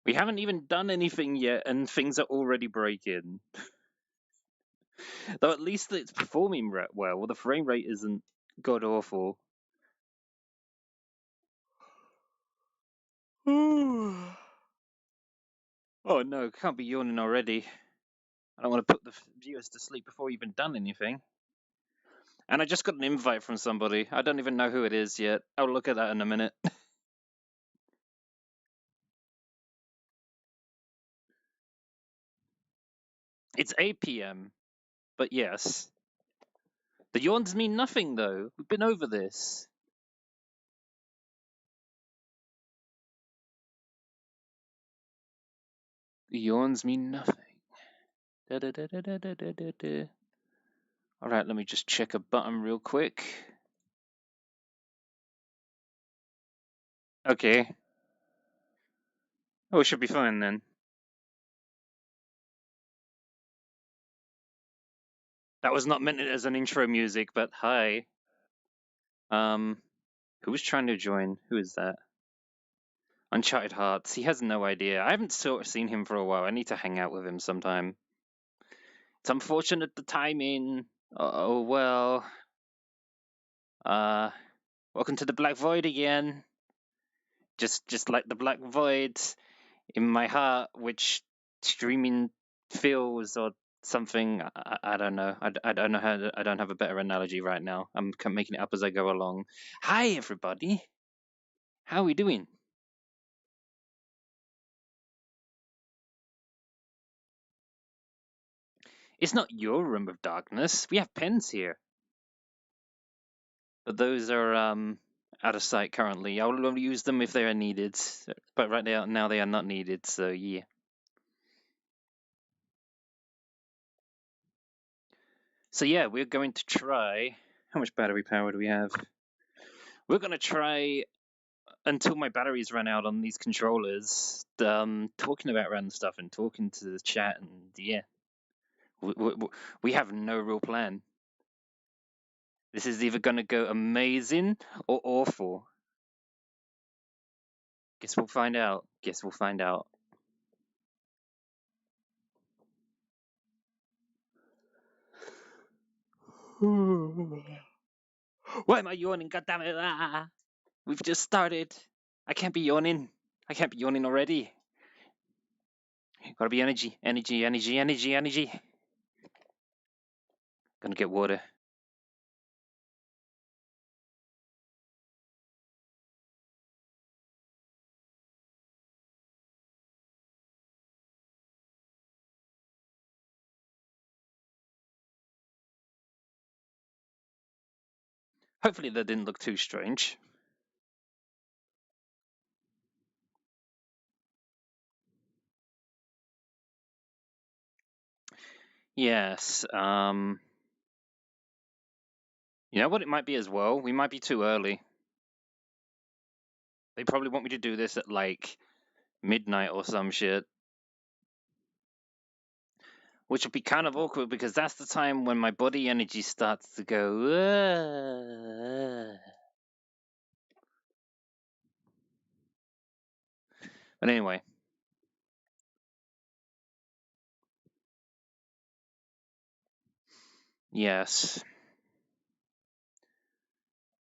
We haven't even done anything yet, and things are already breaking. Though at least it's performing well. The frame rate isn't god awful. Oh no, can't be yawning already. I don't want to put the viewers to sleep before we've even done anything. And I just got an invite from somebody. I don't even know who it is yet. I'll look at that in a minute. It's 8 p.m. But yes. The yawns mean nothing, though. We've been over this. The yawns mean nothing. Alright, let me just check a button real quick. Okay. Oh, it should be fine then. That was not meant as an intro music, but hi. Who was trying to join? Who is that? Uncharted Hearts. He has no idea. I haven't seen him for a while. I need to hang out with him sometime. It's unfortunate the timing. Oh well. Welcome to the Black Void again. Just like the Black Void in my heart, which streaming feels or something. I don't know. I don't know how. I don't have a better analogy right now. I'm making it up as I go along. Hi everybody. How are we doing? It's not your room of darkness. We have pens here. But those are out of sight currently. I will only use them if they are needed. But right now they are not needed, so yeah. So yeah, we're going to try. How much battery power do we have? We're going to try until my batteries run out on these controllers. Talking about random stuff and talking to the chat, and yeah, we have no real plan. This is either going to go amazing or awful. Guess we'll find out. Guess we'll find out. Why am I yawning? God damn it! Ah, we've just started. I can't be yawning. I can't be yawning already. Gotta be energy, energy, energy, energy, energy. Gonna get water. Hopefully that didn't look too strange. Yes. You know what it might be as well? We might be too early. They probably want me to do this at like midnight or some shit. Which would be kind of awkward because that's the time when my body energy starts to go. But anyway. Yes.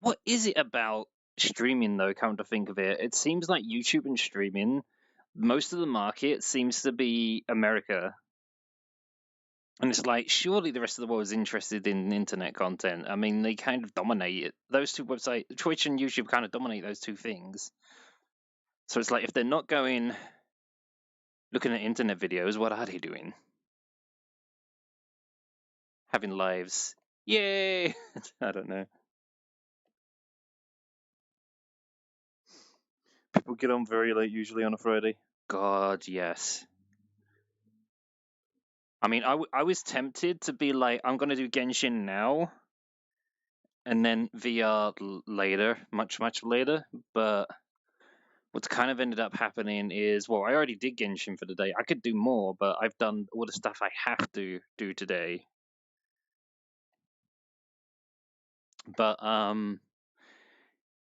What is it about streaming though, come to think of it? It seems like YouTube and streaming, most of the market seems to be America. And it's like, surely the rest of the world is interested in internet content. I mean, they kind of dominate it. Those two websites, Twitch and YouTube, kind of dominate those two things. So it's like, if they're not going looking at internet videos, what are they doing? Having lives. Yay! I don't know. People get on very late, usually on a Friday. God, yes. I mean, I was tempted to be like, I'm going to do Genshin now, and then VR later, much later. But what's kind of ended up happening is, well, I already did Genshin for the day. I could do more, but I've done all the stuff I have to do today. But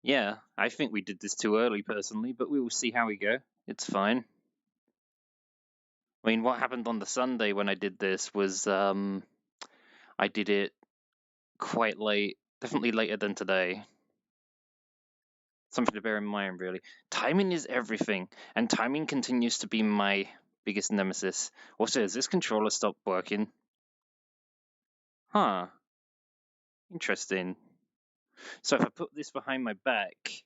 yeah, I think we did this too early, personally. But we will see how we go. It's fine. I mean, what happened on the Sunday when I did this was I did it quite late, definitely later than today. Something to bear in mind, really. Timing is everything, and timing continues to be my biggest nemesis. Also, has this controller stopped working? Huh. Interesting. So if I put this behind my back,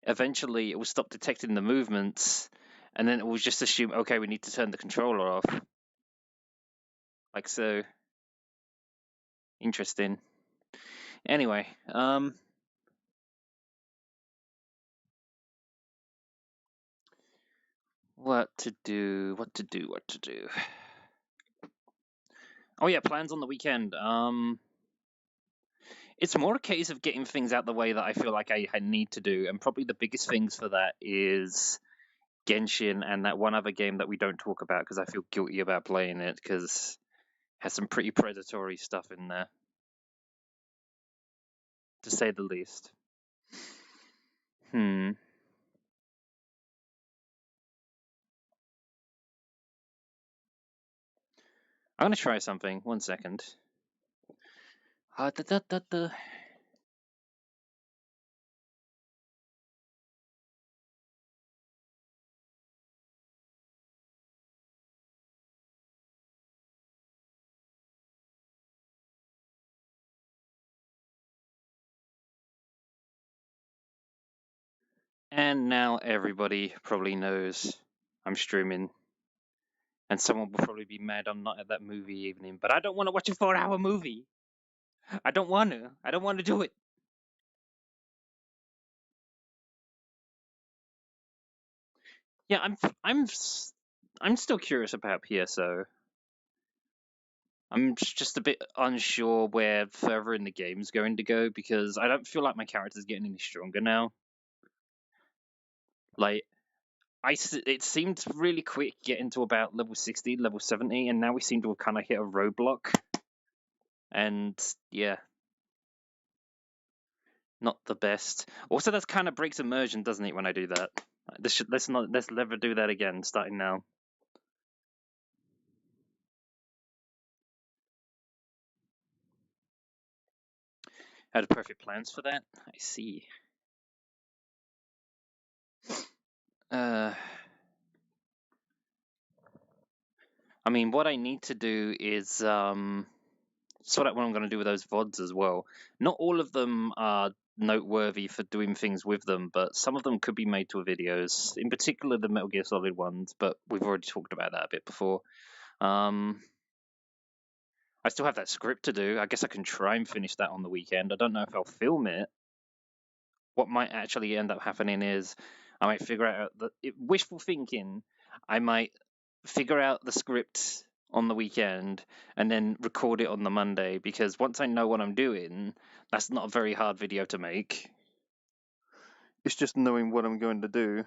eventually it will stop detecting the movements, and then it will just assume, okay, we need to turn the controller off. Like so. Interesting. Anyway, what to do? Oh yeah, plans on the weekend. It's more a case of getting things out the way that I feel like I need to do, and probably the biggest things for that is Genshin and that one other game that we don't talk about because I feel guilty about playing it because it has some pretty predatory stuff in there, to say the least. I'm gonna try something. 1 second. Da, da, da, da. And now everybody probably knows I'm streaming. And someone will probably be mad I'm not at that movie evening. But I don't want to watch a 4-hour movie. I don't want to. I don't want to do it. Yeah, I'm still curious about PSO. I'm just a bit unsure where further in the game's going to go because I don't feel like my character's getting any stronger now. Like, it seemed really quick getting to about level 60, level 70, and now we seem to have kind of hit a roadblock. And yeah, not the best. Also, that kind of breaks immersion, doesn't it? When I do that, let's never do that again. Starting now. Had perfect plans for that. I see. I mean, what I need to do is sort out what I'm going to do with those VODs as well. Not all of them are noteworthy for doing things with them, but some of them could be made to videos. In particular, the Metal Gear Solid ones, but we've already talked about that a bit before. I still have that script to do. I guess I can try and finish that on the weekend. I don't know if I'll film it. What might actually end up happening is I might figure out wishful thinking. I might figure out the script on the weekend and then record it on the Monday because once I know what I'm doing, that's not a very hard video to make. It's just knowing what I'm going to do.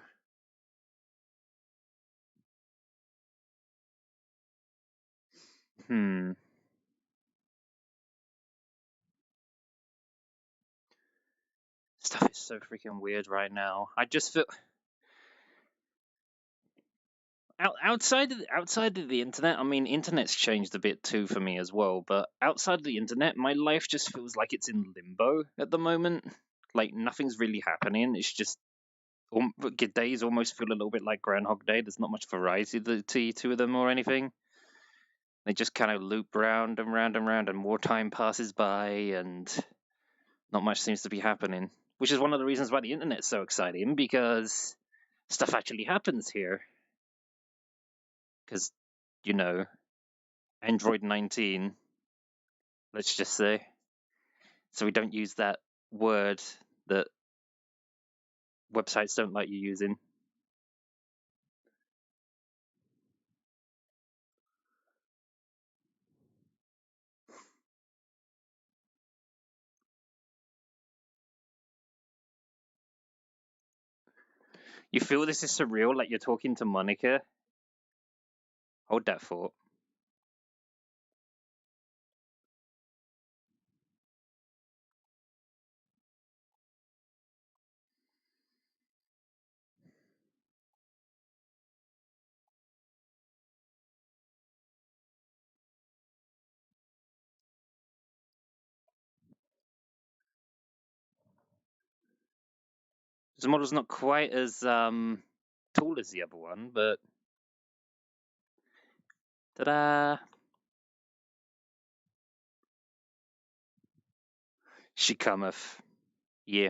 Stuff is so freaking weird right now. I just feel outside of the internet. I mean, internet's changed a bit too for me as well. But outside of the internet, my life just feels like it's in limbo at the moment. Like nothing's really happening. It's just days almost feel a little bit like Groundhog Day. There's not much variety to them or anything. They just kind of loop round and round and round, and more time passes by, and not much seems to be happening. Which is one of the reasons why the internet's so exciting because stuff actually happens here. Because, you know, Android 19, let's just say. So we don't use that word that websites don't like you using. You feel this is surreal, like you're talking to Monica? Hold that thought. This model's not quite as tall as the other one, but ta-da! She cometh. Yeah.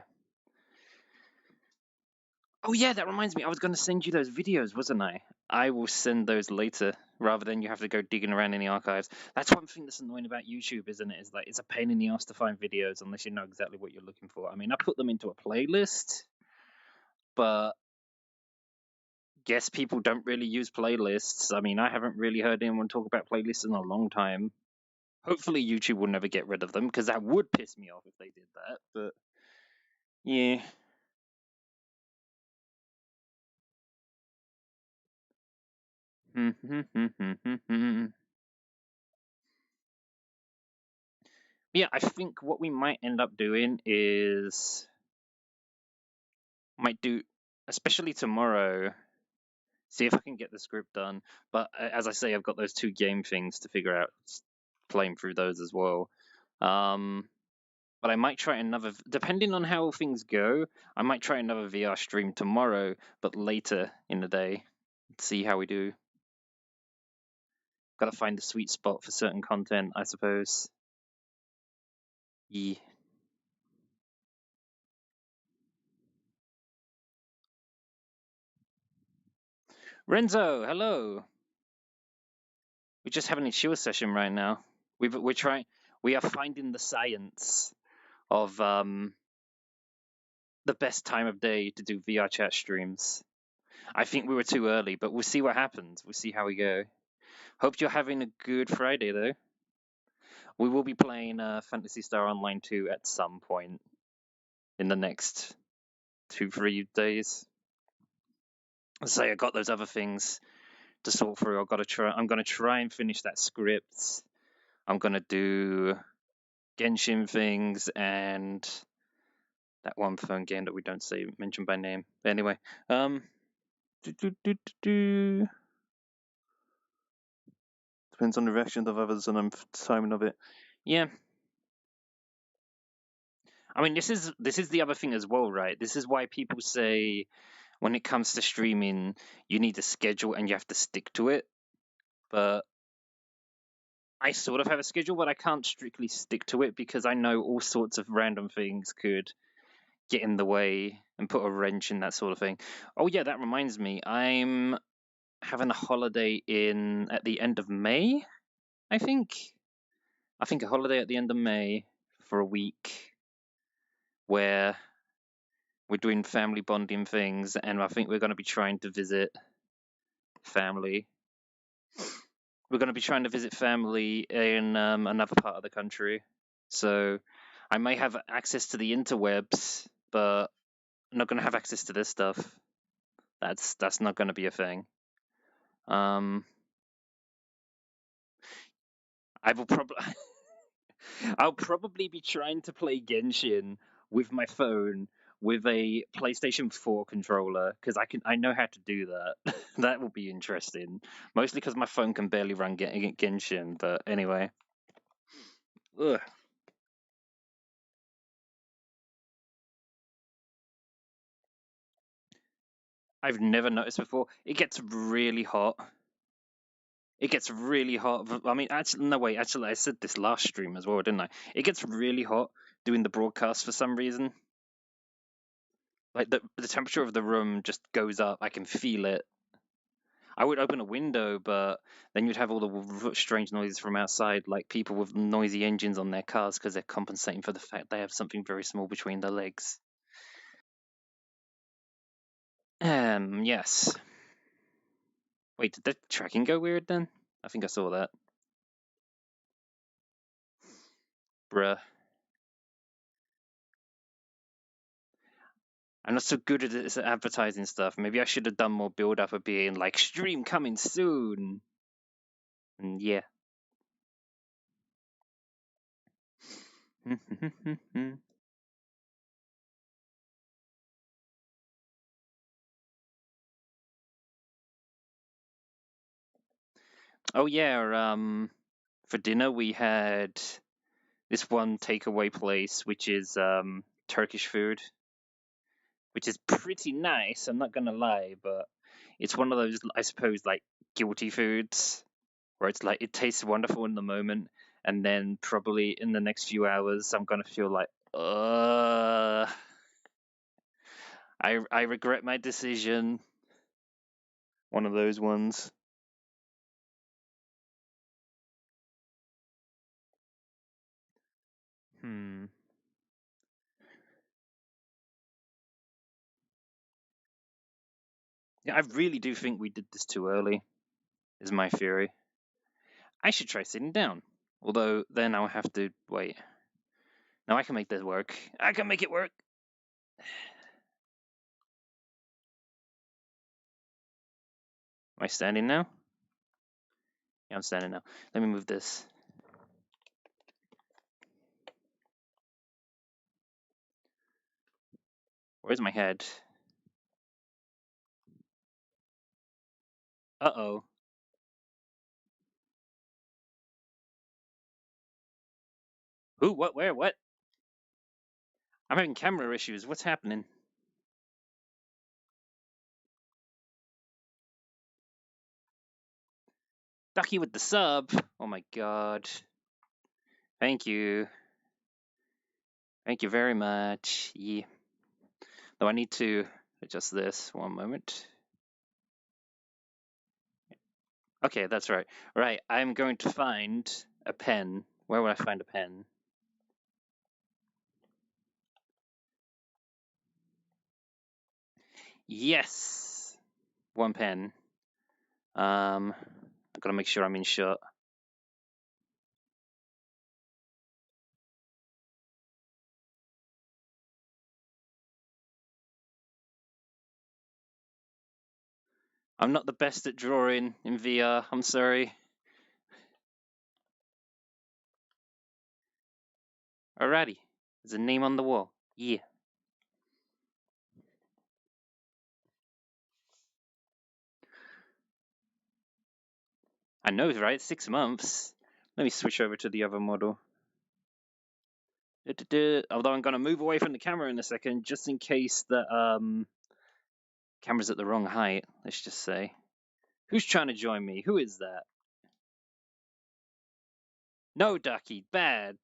Oh yeah, that reminds me. I was going to send you those videos, wasn't I? I will send those later, rather than you have to go digging around in the archives. That's one thing that's annoying about YouTube, isn't it? Is like it's a pain in the ass to find videos unless you know exactly what you're looking for. I mean, I put them into a playlist, but guess people don't really use playlists. I mean, I haven't really heard anyone talk about playlists in a long time. Hopefully, YouTube will never get rid of them because that would piss me off if they did that. But yeah. Yeah, I think what we might end up doing is might do, especially tomorrow, see if I can get the script done. But as I say, I've got those two game things to figure out, playing through those as well. But I might try another, depending on how things go, I might try another VR stream tomorrow, but later in the day. See how we do. Got to find the sweet spot for certain content, I suppose. Yeah. Renzo, hello. We're just having a chill session right now. We are finding the science of the best time of day to do VRChat streams. I think we were too early, but we'll see what happens. We'll see how we go. Hope you're having a good Friday though. We will be playing Phantasy Star Online 2 at some point in the next 2-3 days. So I got those other things to sort through. I'm gonna try and finish that script. I'm gonna do Genshin things and that one phone game that we don't say mention by name. But anyway, depends on the reactions of others and timing of it. Yeah. I mean, this is the other thing as well, right? This is why people say when it comes to streaming, you need a schedule and you have to stick to it. But I sort of have a schedule, but I can't strictly stick to it because I know all sorts of random things could get in the way and put a wrench in that sort of thing. Oh yeah, that reminds me. I'm having a holiday at the end of May, I think. I think a holiday at the end of May for a week where we're doing family bonding things, and I think we're going to be trying to visit family. We're going to be trying to visit family in another part of the country. So I may have access to the interwebs, but I'm not going to have access to this stuff. That's not going to be a thing. I will probably I'll probably be trying to play Genshin with my phone with a PlayStation 4 controller because I know how to do that. That will be interesting. Mostly because my phone can barely run Genshin. But anyway, ugh. I've never noticed before. It gets really hot. It gets really hot. I mean, actually, no wait. Actually, I said this last stream as well, didn't I? It gets really hot doing the broadcast for some reason. Like the temperature of the room just goes up. I can feel it. I would open a window, but then you'd have all the strange noises from outside, like people with noisy engines on their cars because they're compensating for the fact they have something very small between their legs. Yes. Wait, did the tracking go weird then? I think I saw that. Bruh. I'm not so good at this advertising stuff. Maybe I should have done more build up of being like, stream coming soon. And yeah. Oh yeah, for dinner we had this one takeaway place which is Turkish food. which is pretty nice. I'm not gonna lie, but it's one of those, I suppose, like guilty foods where it's like it tastes wonderful in the moment, and then probably in the next few hours, I'm gonna feel like, I regret my decision. One of those ones. Yeah, I really do think we did this too early, is my theory. I should try sitting down. Although then I'll have to wait. No, I can make this work. I can make it work. Am I standing now? Yeah, I'm standing now. Let me move this. Where's my head? Uh-oh. Who? What? Where? What? I'm having camera issues. What's happening? Ducky with the sub. Oh my god. Thank you. Thank you very much. Yeah. Though I need to adjust this. One moment. Okay, that's right. Right, I'm going to find a pen. Where would I find a pen? Yes! One pen. I've got to make sure I'm in shot. I'm not the best at drawing in VR, I'm sorry. Alrighty, there's a name on the wall. Yeah. I know, right? 6 months. Let me switch over to the other model. Although I'm going to move away from the camera in a second, just in case the camera's at the wrong height, let's just say. Who's trying to join me? Who is that? No, Ducky, bad.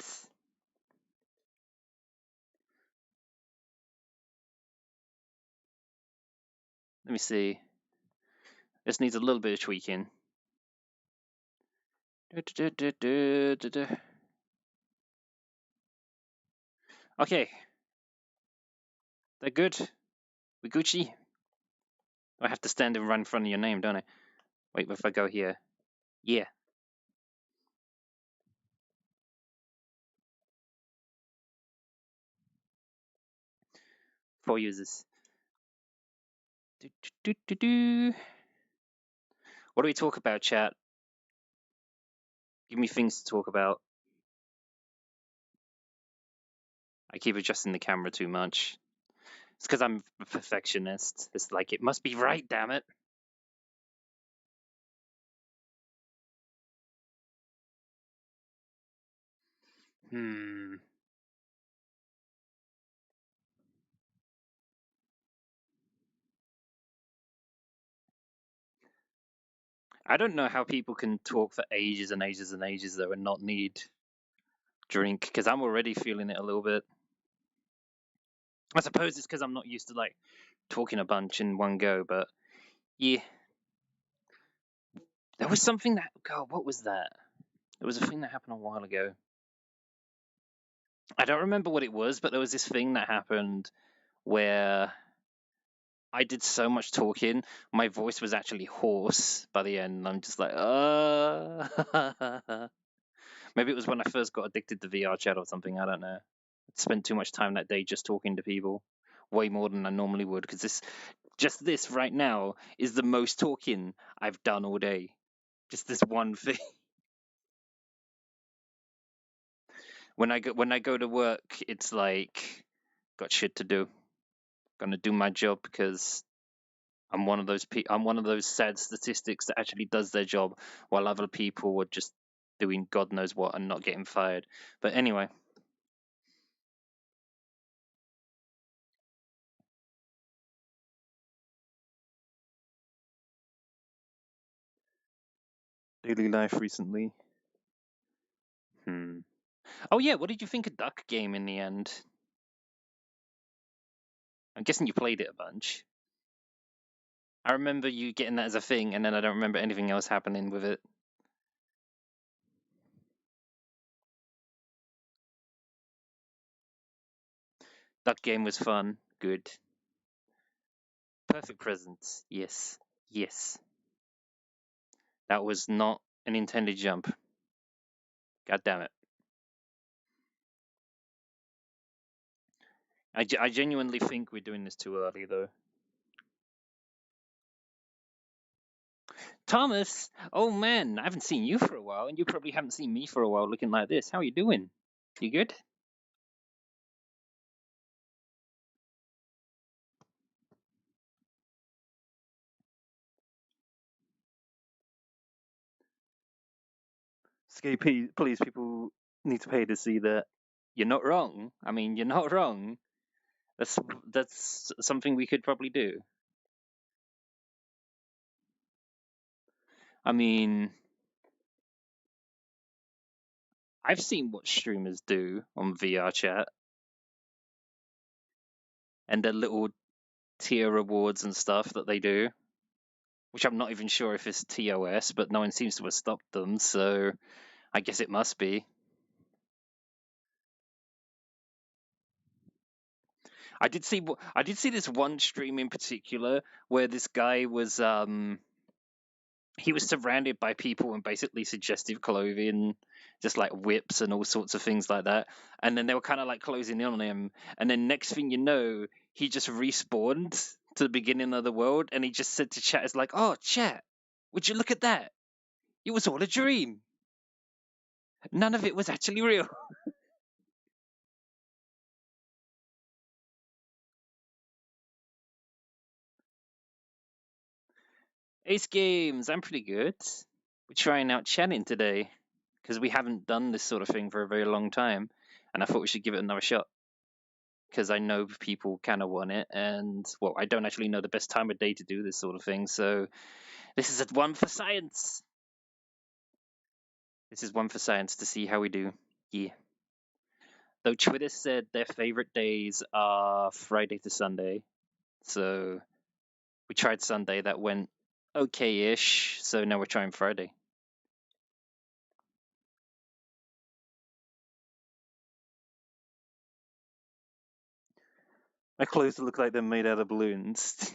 Let me see. This needs a little bit of tweaking. Okay. They're good. We Gucci? I have to stand and run in front of your name, don't I? Wait, if I go here. Yeah. 4 users. What do we talk about, chat? Give me things to talk about. I keep adjusting the camera too much. It's because I'm a perfectionist. It's like, it must be right, damn it. I don't know how people can talk for ages and ages and ages, though, and not need drink, because I'm already feeling it a little bit. I suppose it's because I'm not used to, like, talking a bunch in one go, but yeah. There was something that, God, what was that? There was a thing that happened a while ago. I don't remember what it was, but there was this thing that happened where I did so much talking, my voice was actually hoarse by the end. I'm just like, Maybe it was when I first got addicted to VRChat or something. I don't know. I spent too much time that day just talking to people, way more than I normally would, because this right now is the most talking I've done all day. Just this one thing. When I go to work, it's like, got shit to do. Gonna do my job because I'm one of those sad statistics that actually does their job, while other people are just doing God knows what and not getting fired. But anyway, daily life recently? Oh yeah, what did you think of Duck Game in the end? I'm guessing you played it a bunch. I remember you getting that as a thing, and then I don't remember anything else happening with it. Duck Game was fun. Good. Perfect presence. Yes. Yes. That was not an intended jump. God damn it. I genuinely think we're doing this too early, though. Thomas! Oh man, I haven't seen you for a while, and you probably haven't seen me for a while looking like this. How are you doing? You good? Please, people need to pay to see that. You're not wrong. I mean, you're not wrong. That's something we could probably do. I mean, I've seen what streamers do on VRChat and their little tier rewards and stuff that they do, which I'm not even sure if it's TOS, but no one seems to have stopped them, so I guess it must be. I did see this one stream in particular where this guy was he was surrounded by people in basically suggestive clothing, just like whips and all sorts of things like that. And then they were kind of like closing in on him. And then next thing you know, he just respawned to the beginning of the world, and he just said to chat, "It's like, oh, chat, would you look at that? It was all a dream. None of it was actually real." Ace Games, I'm pretty good. We're trying out chatting today because we haven't done this sort of thing for a very long time, and I thought we should give it another shot because I know people kind of want it, and well, I don't actually know the best time of day to do this sort of thing, so this is one for science. This is one for science to see how we do. Yeah. Though Twitter said their favorite days are Friday to Sunday, so we tried Sunday, that went okay-ish, so now we're trying Friday. My clothes look like they're made out of balloons.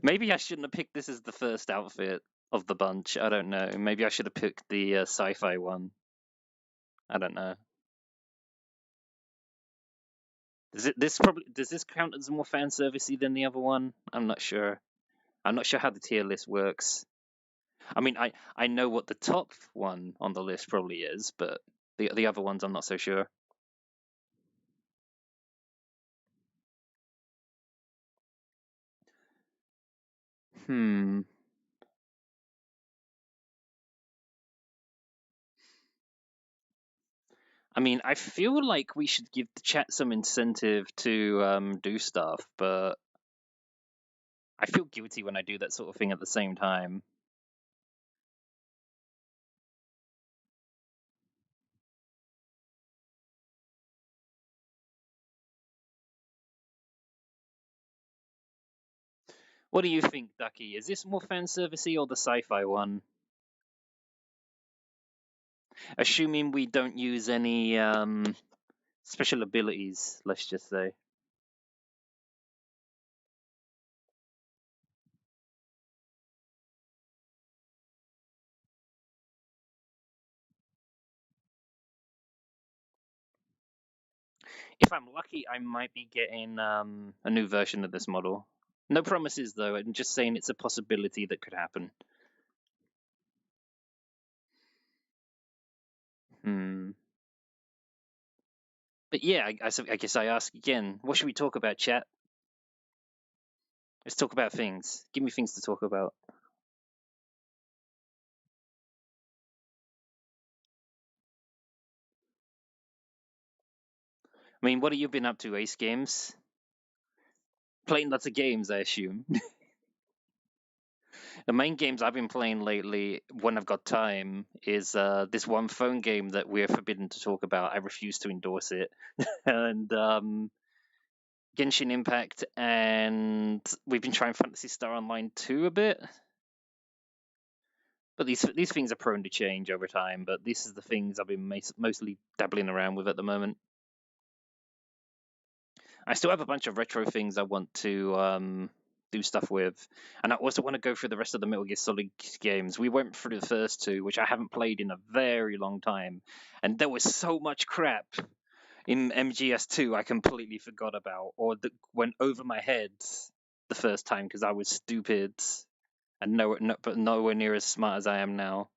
Maybe I shouldn't have picked this as the first outfit of the bunch. I don't know. Maybe I should have picked the sci-fi one. I don't know. Does this count as more fan servicey than the other one? I'm not sure. I'm not sure how the tier list works. I mean, I know what the top one on the list probably is, but the other ones I'm not so sure. Hmm. I mean, I feel like we should give the chat some incentive to do stuff, but I feel guilty when I do that sort of thing at the same time. What do you think, Ducky? Is this more fan servicey or the sci-fi one? Assuming we don't use any special abilities, let's just say. If I'm lucky, I might be getting a new version of this model. No promises, though. I'm just saying it's a possibility that could happen. Hmm. But yeah, I guess I ask again. What should we talk about, chat? Let's talk about things. Give me things to talk about. I mean, what have you been up to, Ace Games? Playing lots of games, I assume. The main games I've been playing lately, when I've got time, is this one phone game that we're forbidden to talk about. I refuse to endorse it, and Genshin Impact, and we've been trying Phantasy Star Online 2 a bit. But these things are prone to change over time. But this is the things I've been mostly dabbling around with at the moment. I still have a bunch of retro things I want to do stuff with, and I also want to go through the rest of the Metal Gear Solid games. We went through the first two, which I haven't played in a very long time, and there was so much crap in MGS2 I completely forgot about, or that went over my head the first time because I was stupid and but nowhere near as smart as I am now.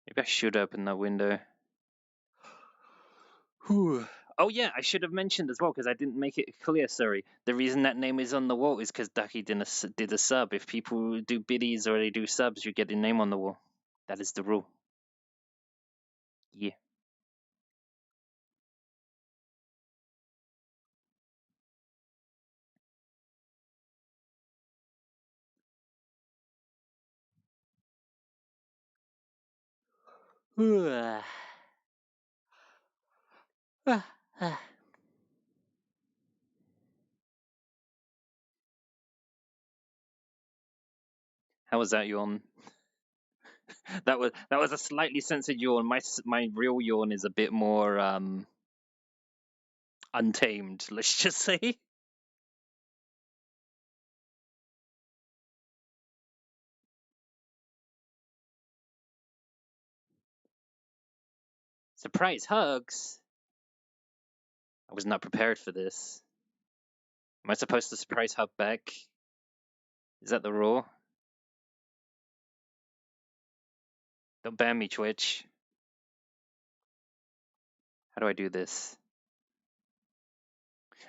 Maybe I should open that window. Whew. Oh yeah, I should have mentioned as well because I didn't make it clear. Sorry. The reason that name is on the wall is because Ducky did a sub. If people do biddies or they do subs, you get the name on the wall. That is the rule. Yeah. How was that yawn? That was a slightly censored yawn. My real yawn is a bit more untamed. Let's just say. Surprise hugs. I was not prepared for this. Am I supposed to surprise hug back? Is that the rule? Don't ban me, Twitch. How do I do this?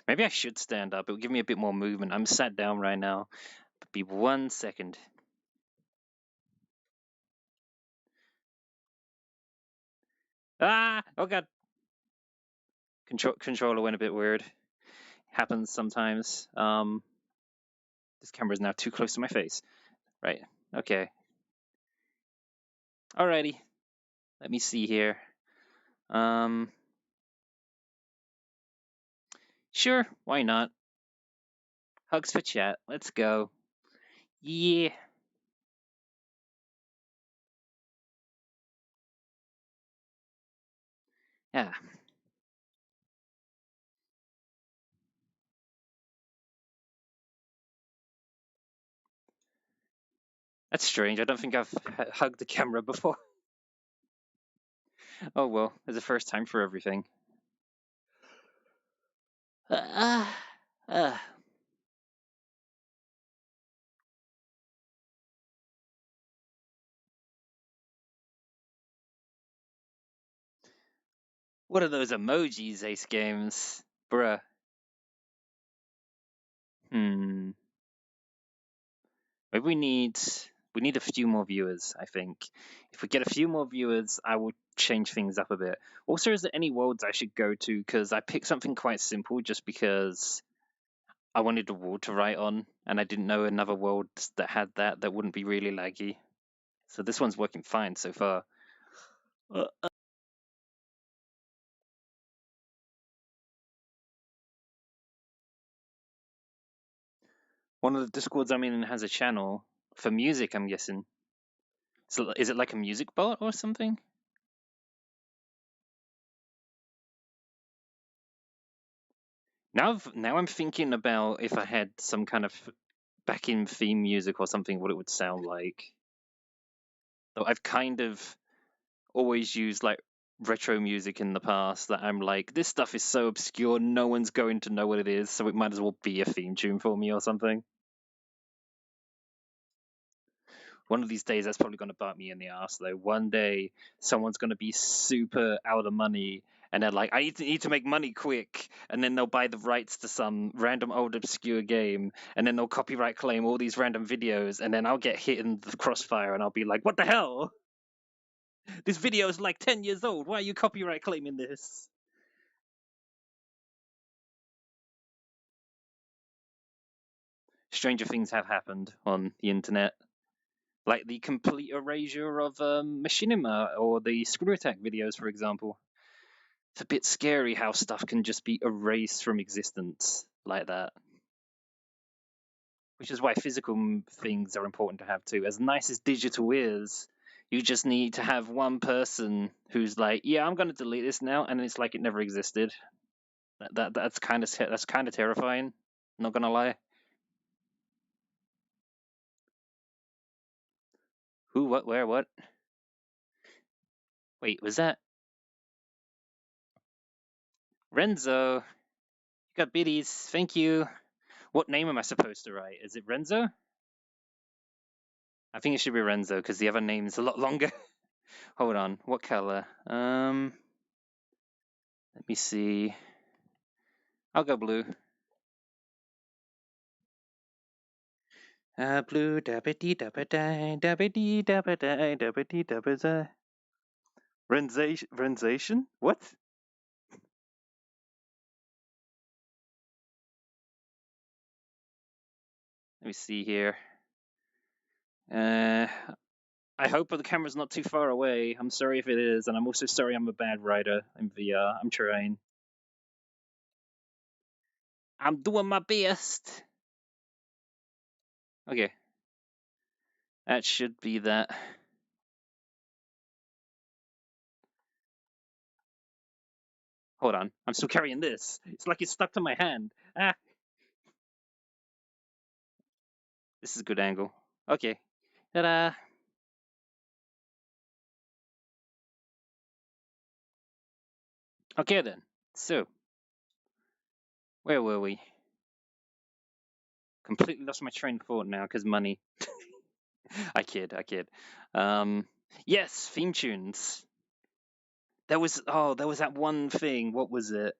Maybe I should stand up. It would give me a bit more movement. I'm sat down right now. Be 1 second. Ah! Oh god. Controller went a bit weird. Happens sometimes. This camera is now too close to my face. Right. Okay. Alrighty. Let me see here. Sure. Why not? Hugs for chat. Let's go. Yeah. Yeah. That's strange. I don't think I've hugged the camera before. Oh well, there's a first time for everything. What are those emojis, Ace Games? Bruh. Maybe we need a few more viewers, I think. If we get a few more viewers, I will change things up a bit. Also, is there any worlds I should go to? Because I picked something quite simple just because I wanted a world to write on, and I didn't know another world that had that wouldn't be really laggy. So this one's working fine so far. One of the Discords I'm in has a channel for music, I'm guessing. So is it like a music bot or something? Now I'm thinking about if I had some kind of back-in theme music or something, what it would sound like. Though I've kind of always used like retro music in the past that I'm like, this stuff is so obscure, no one's going to know what it is, so it might as well be a theme tune for me or something. One of these days, that's probably going to bite me in the ass, though. One day, someone's going to be super out of money and they're like, I need to make money quick, and then they'll buy the rights to some random old obscure game, and then they'll copyright claim all these random videos, and then I'll get hit in the crossfire, and I'll be like, what the hell? This video is like 10 years old. Why are you copyright claiming this? Stranger things have happened on the internet, like the complete erasure of Machinima or the Screw Attack videos, for example. It's a bit scary how stuff can just be erased from existence like that. Which is why physical things are important to have too. As nice as digital is, you just need to have one person who's like, "Yeah, I'm going to delete this now," and it's like it never existed. That's kind of terrifying. Not gonna lie. Who? What? Where? What? Wait, was that Renzo? You got biddies. Thank you. What name am I supposed to write? Is it Renzo? I think it should be Renzo because the other name is a lot longer. Hold on. What color? Let me see. I'll go blue. Blue dabba dee dabba die dabba dee dabba die dabba dee dabba die. Renzation? What? Let me see here. I hope the camera's not too far away. I'm sorry if it is, and I'm also sorry I'm a bad writer in VR. I'm trying. I'm doing my best. Okay. That should be that. Hold on. I'm still carrying this. It's like it's stuck to my hand. Ah. This is a good angle. Okay. Ta-da. Okay then. So, where were we? Completely lost my train of thought now because money. I kid. Yes, theme tunes. There was that one thing. What was it?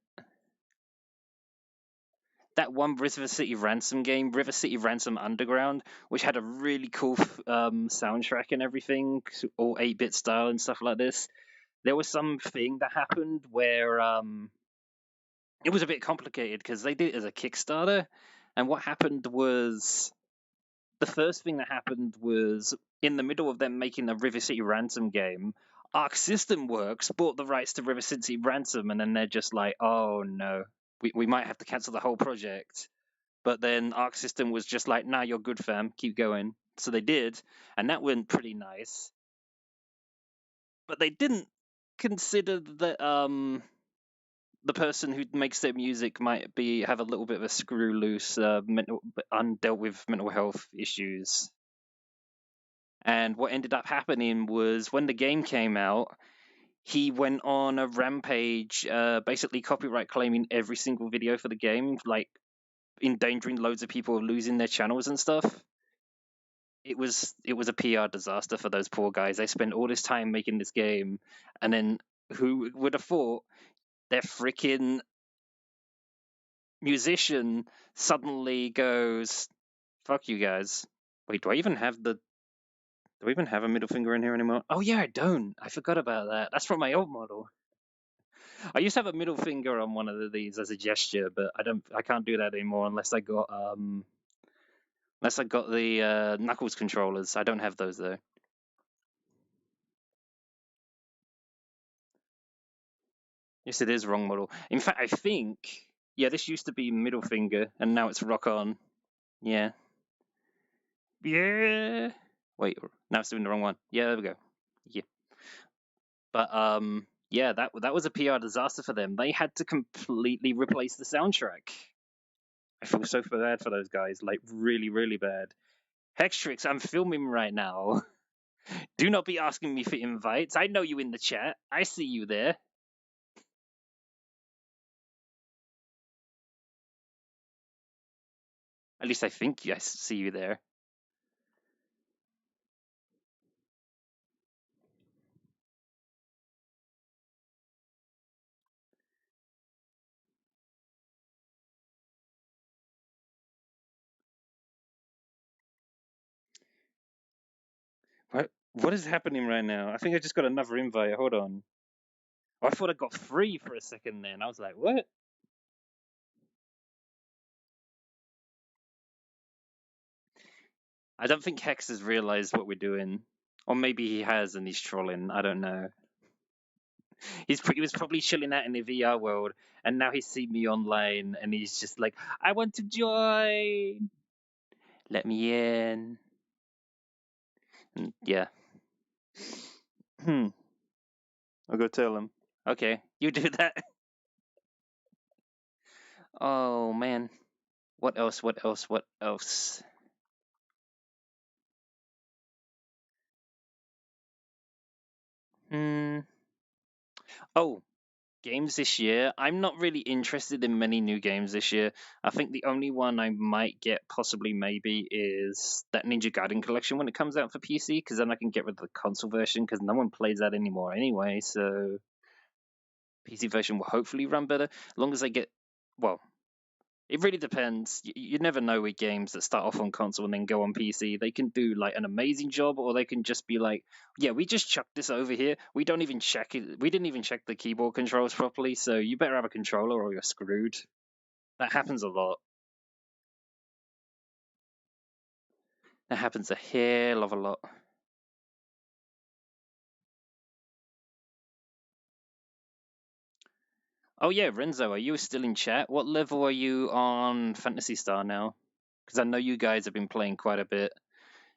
That one River City Ransom game, River City Ransom Underground, which had a really cool soundtrack and everything, all 8-bit style and stuff like this. There was something that happened where it was a bit complicated because they did it as a Kickstarter, and what happened was the first thing that happened was in the middle of them making the River City Ransom game, Arc System Works bought the rights to River City Ransom, and then they're just like, oh no, we might have to cancel the whole project. But then Arc System was just like, nah, you're good, fam, keep going. So they did, and that went pretty nice. But they didn't consider that the person who makes their music might have a little bit of a screw loose, undealt with mental health issues. And what ended up happening was when the game came out, he went on a rampage, basically copyright claiming every single video for the game, like endangering loads of people losing their channels and stuff. It was a PR disaster for those poor guys. They spent all this time making this game, and then who would have thought their freaking musician suddenly goes, "Fuck you guys." Wait, do I even have a middle finger in here anymore? Oh yeah, I don't. I forgot about that. That's from my old model. I used to have a middle finger on one of these as a gesture, but I can't do that anymore unless I got the Knuckles controllers. I don't have those though. Yes, it is wrong model. In fact, I think yeah, this used to be middle finger, and now it's rock on. Yeah. Yeah. Wait, now it's doing the wrong one. Yeah, there we go. Yeah. But yeah, that was a PR disaster for them. They had to completely replace the soundtrack. I feel so bad for those guys, like really, really bad. Hextrix, I'm filming right now. Do not be asking me for invites. I know you in the chat. I see you there. At least I think I see you there. What is happening right now? I think I just got another invite. Hold on. Oh, I thought I got 3 for a second then. I was like, what? I don't think Hex has realized what we're doing. Or maybe he has and he's trolling. I don't know. He was probably chilling out in the VR world, and now he's seen me online, and he's just like, I want to join. Let me in. And yeah. I'll go tell him. Okay, you do that. Oh man. What else? What else? What else? Hmm. Oh, games this year. I'm not really interested in many new games this year. I think the only one I might get, possibly maybe, is that Ninja Gaiden collection when it comes out for PC, because then I can get rid of the console version, because no one plays that anymore anyway. So PC version will hopefully run better, as long as I get. Well, it really depends. You never know with games that start off on console and then go on PC. They can do like an amazing job, or they can just be like, "Yeah, we just chucked this over here. We don't even check it. We didn't even check the keyboard controls properly. So you better have a controller, or you're screwed." That happens a lot. That happens a hell of a lot. Oh yeah, Renzo, are you still in chat? What level are you on Fantasy Star now? Because I know you guys have been playing quite a bit,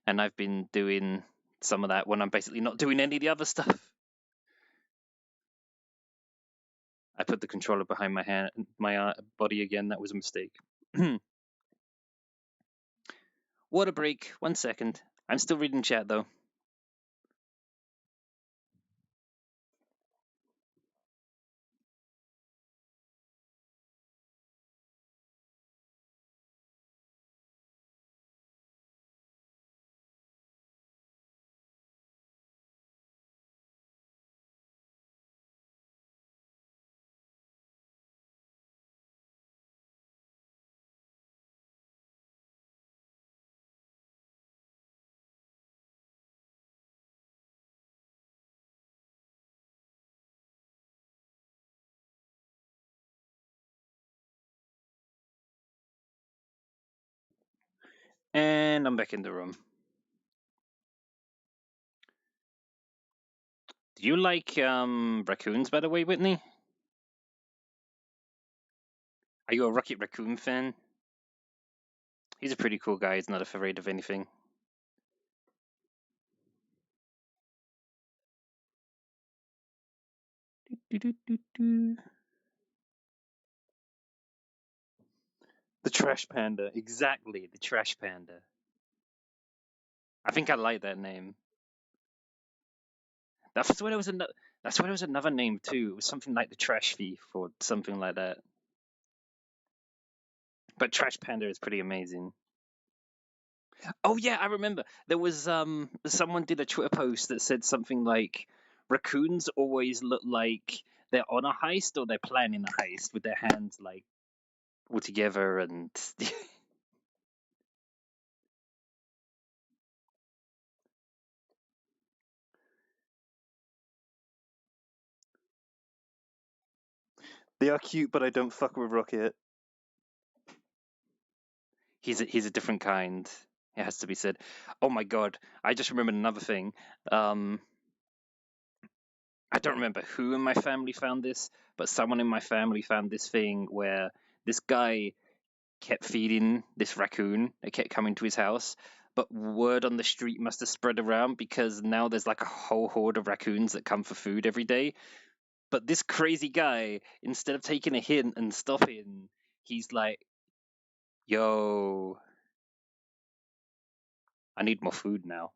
and I've been doing some of that when I'm basically not doing any of the other stuff. I put the controller behind my body again. That was a mistake. Water break. 1 second. I'm still reading chat though. And I'm back in the room. Do you like raccoons, by the way, Whitney? Are you a Rocket Raccoon fan? He's a pretty cool guy. He's not afraid of anything. The Trash Panda. Exactly, the Trash Panda. I think I like that name. That's when it was another. That's when it was another name too. It was something like the Trash Thief or something like that. But Trash Panda is pretty amazing. Oh yeah, I remember. There was someone did a Twitter post that said something like raccoons always look like they're on a heist or they're planning a heist with their hands like all together and they are cute, but I don't fuck with Rocket. He's a different kind. It has to be said. Oh my god, I just remembered another thing. Um, I don't remember who in my family found this, but someone in my family found this thing where this guy kept feeding this raccoon. It kept coming to his house, but word on the street must have spread around because now there's like a whole horde of raccoons that come for food every day. But this crazy guy, instead of taking a hint and stopping, he's like, "Yo, I need more food now.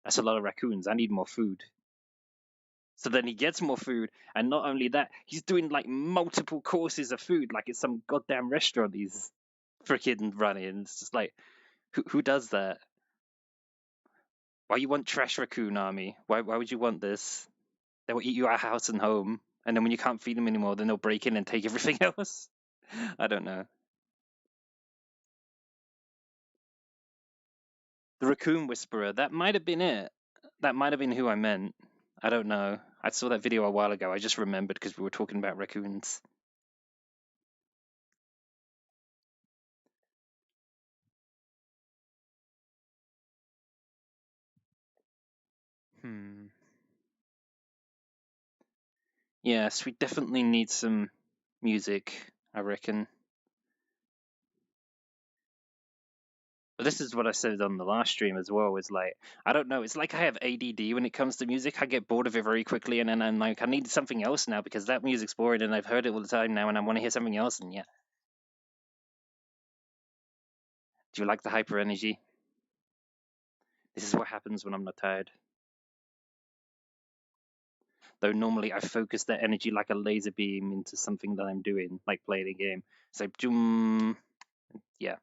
That's a lot of raccoons. I need more food." So then he gets more food, and not only that, he's doing like multiple courses of food, like it's some goddamn restaurant he's freaking running. It's just like, who does that? Why you want trash raccoon army? Why would you want this? They will eat you out house and home, and then when you can't feed them anymore, then they'll break in and take everything else. I don't know. The Raccoon Whisperer. That might have been it. That might have been who I meant. I don't know. I saw that video a while ago. I just remembered because we were talking about raccoons. Yes, we definitely need some music, I reckon. But this is what I said on the last stream as well, is like, I don't know, it's like I have ADD when it comes to music. I get bored of it very quickly, and then I'm like, I need something else now because that music's boring and I've heard it all the time now and I want to hear something else, and yeah. Do you like the hyper energy? This is what happens when I'm not tired. Though normally I focus that energy like a laser beam into something that I'm doing, like playing a game. So, yeah.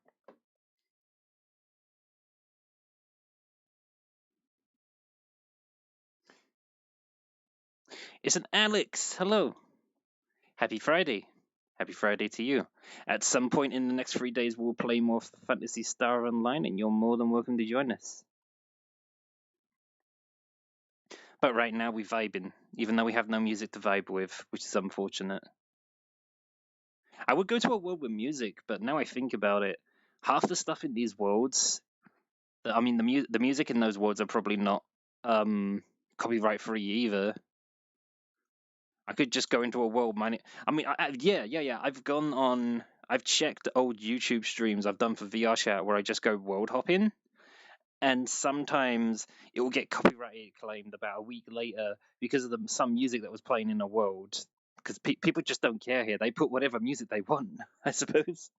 It's an Alex. Hello. Happy Friday. Happy Friday to you. At some point in the next 3 days, we'll play more Fantasy Star Online, and you're more than welcome to join us. But right now, we're vibing, even though we have no music to vibe with, which is unfortunate. I would go to a world with music, but now I think about it, half the stuff in these worlds, I mean, the music in those worlds are probably not copyright free either. I could just go into a world mining. I mean, yeah. I've checked old YouTube streams I've done for VRChat where I just go world hopping, and sometimes it will get copyrighted claimed about a week later because of some music that was playing in a world. Because people just don't care here; they put whatever music they want, I suppose.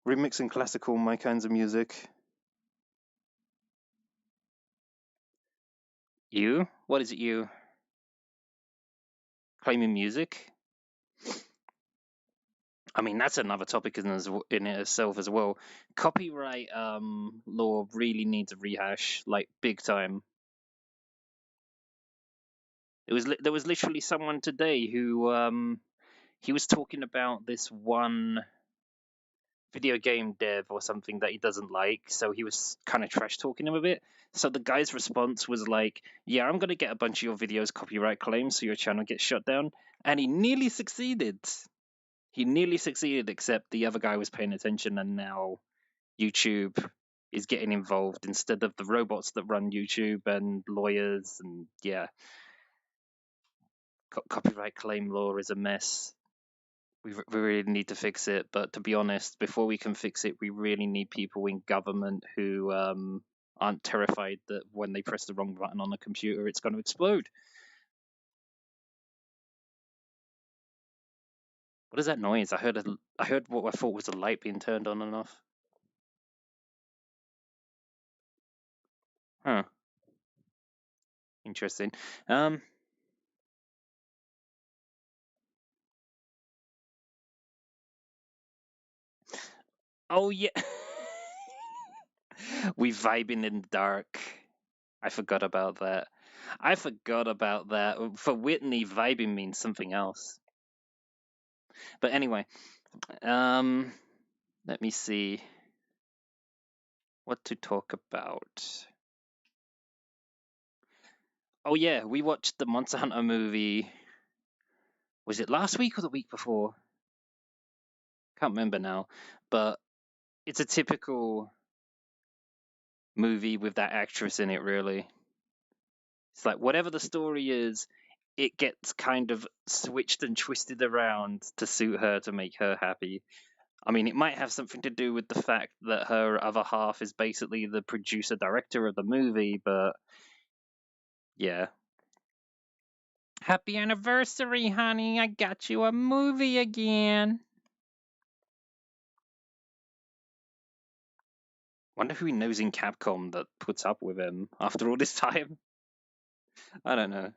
Remix and classical, my kinds of music. You? What is it? You claiming music? I mean, that's another topic in itself as well. Copyright law really needs a rehash, like big time. There was literally someone today who he was talking about this one video game dev or something that he doesn't like, so he was kind of trash talking him a bit. So the guy's response was like, "Yeah, I'm gonna get a bunch of your videos copyright claims, so your channel gets shut down," and he nearly succeeded. He nearly succeeded, except the other guy was paying attention, and now YouTube is getting involved instead of the robots that run YouTube and lawyers, and yeah, copyright claim law is a mess. We really need to fix it, but to be honest, before we can fix it, we really need people in government who aren't terrified that when they press the wrong button on a computer, it's going to explode. What is that noise? I heard what I thought was a light being turned on and off. Huh. Interesting. Oh yeah. We vibing in the dark. I forgot about that. For Whitney, vibing means something else. But anyway, let me see what to talk about. Oh yeah, we watched the Monster Hunter movie. Was it last week or the week before? Can't remember now. But it's a typical movie with that actress in it, really. It's like whatever the story is, it gets kind of switched and twisted around to suit her, to make her happy. I mean, it might have something to do with the fact that her other half is basically the producer director of the movie, but yeah. Happy anniversary, honey. I got you a movie again. Wonder who he knows in Capcom that puts up with him after all this time. I don't know.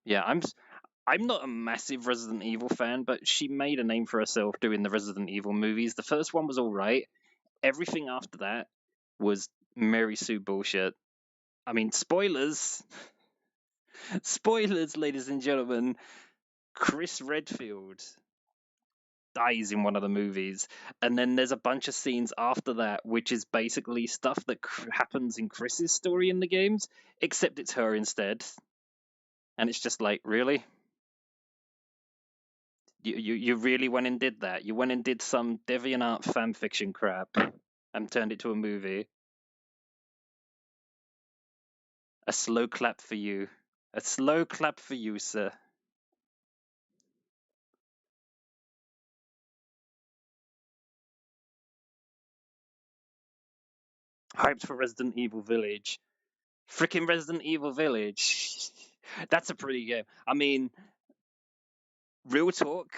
Yeah, I'm not a massive Resident Evil fan, but she made a name for herself doing the Resident Evil movies. The first one was all right. Everything after that was Mary Sue bullshit. I mean, spoilers. Spoilers, ladies and gentlemen. Chris Redfield dies in one of the movies, and then there's a bunch of scenes after that, which is basically stuff that happens in Chris's story in the games, except it's her instead. And it's just like, really? You really went and did that? You went and did some DeviantArt fan fiction crap and turned it to a movie? A slow clap for you. A slow clap for you, sir. Hyped for Resident Evil Village. Freaking Resident Evil Village. That's a pretty game. I mean, real talk,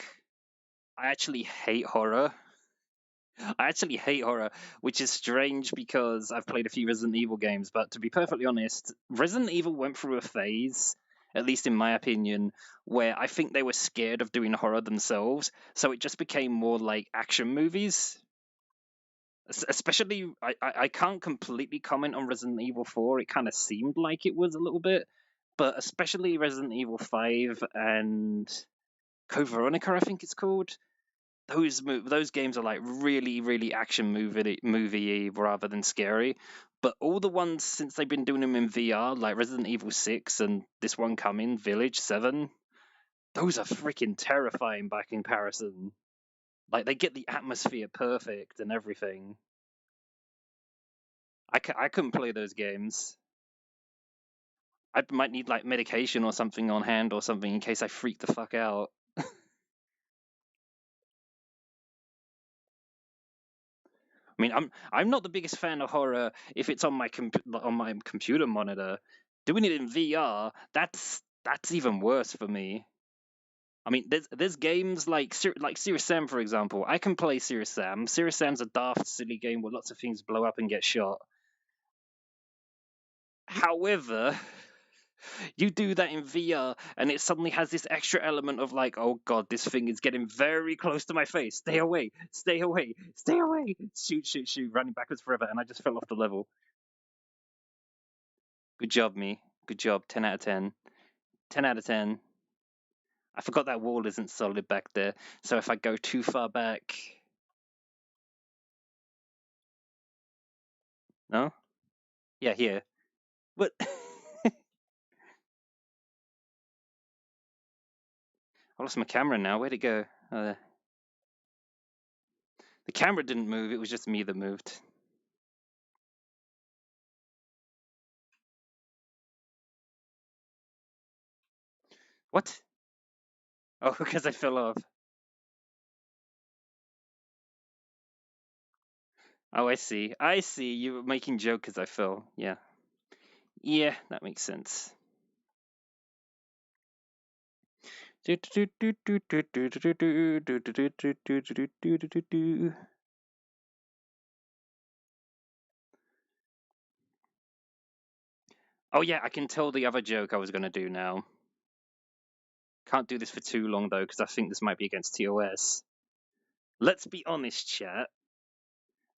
I actually hate horror. I actually hate horror, which is strange because I've played a few Resident Evil games, but to be perfectly honest, Resident Evil went through a phase, at least in my opinion, where I think they were scared of doing horror themselves, so it just became more like action movies. Especially, I can't completely comment on Resident Evil 4, it kind of seemed like it was a little bit, but especially Resident Evil 5 and Code Veronica, I think it's called. Those games are like really action movie rather than scary. But all the ones since they've been doing them in VR, like Resident Evil 6 and this one coming, Village 7, those are freaking terrifying by comparison. Like they get the atmosphere perfect and everything. I couldn't play those games. I might need like medication or something on hand or something in case I freak the fuck out. I mean, I'm not the biggest fan of horror if it's on my computer monitor. Doing it in VR, that's even worse for me. I mean, there's games like Serious Sam, for example. I can play Serious Sam. Serious Sam's a daft, silly game where lots of things blow up and get shot. However, you do that in VR, and it suddenly has this extra element of like, oh god, this thing is getting very close to my face. Stay away, stay away, stay away. Shoot, running backwards forever, and I just fell off the level. Good job, me. Good job. 10 out of 10. 10 out of 10. I forgot that wall isn't solid back there, so if I go too far back. No? Yeah, here. What? I lost my camera now. Where'd it go? The camera didn't move, it was just me that moved. What? Oh, because I fell off. Oh, I see. I see. You were making joke because I fell. Yeah. Yeah, that makes sense. Oh yeah, I can tell the other joke I was going to do now. Can't do this for too long though, because I think this might be against TOS. Let's be honest, chat.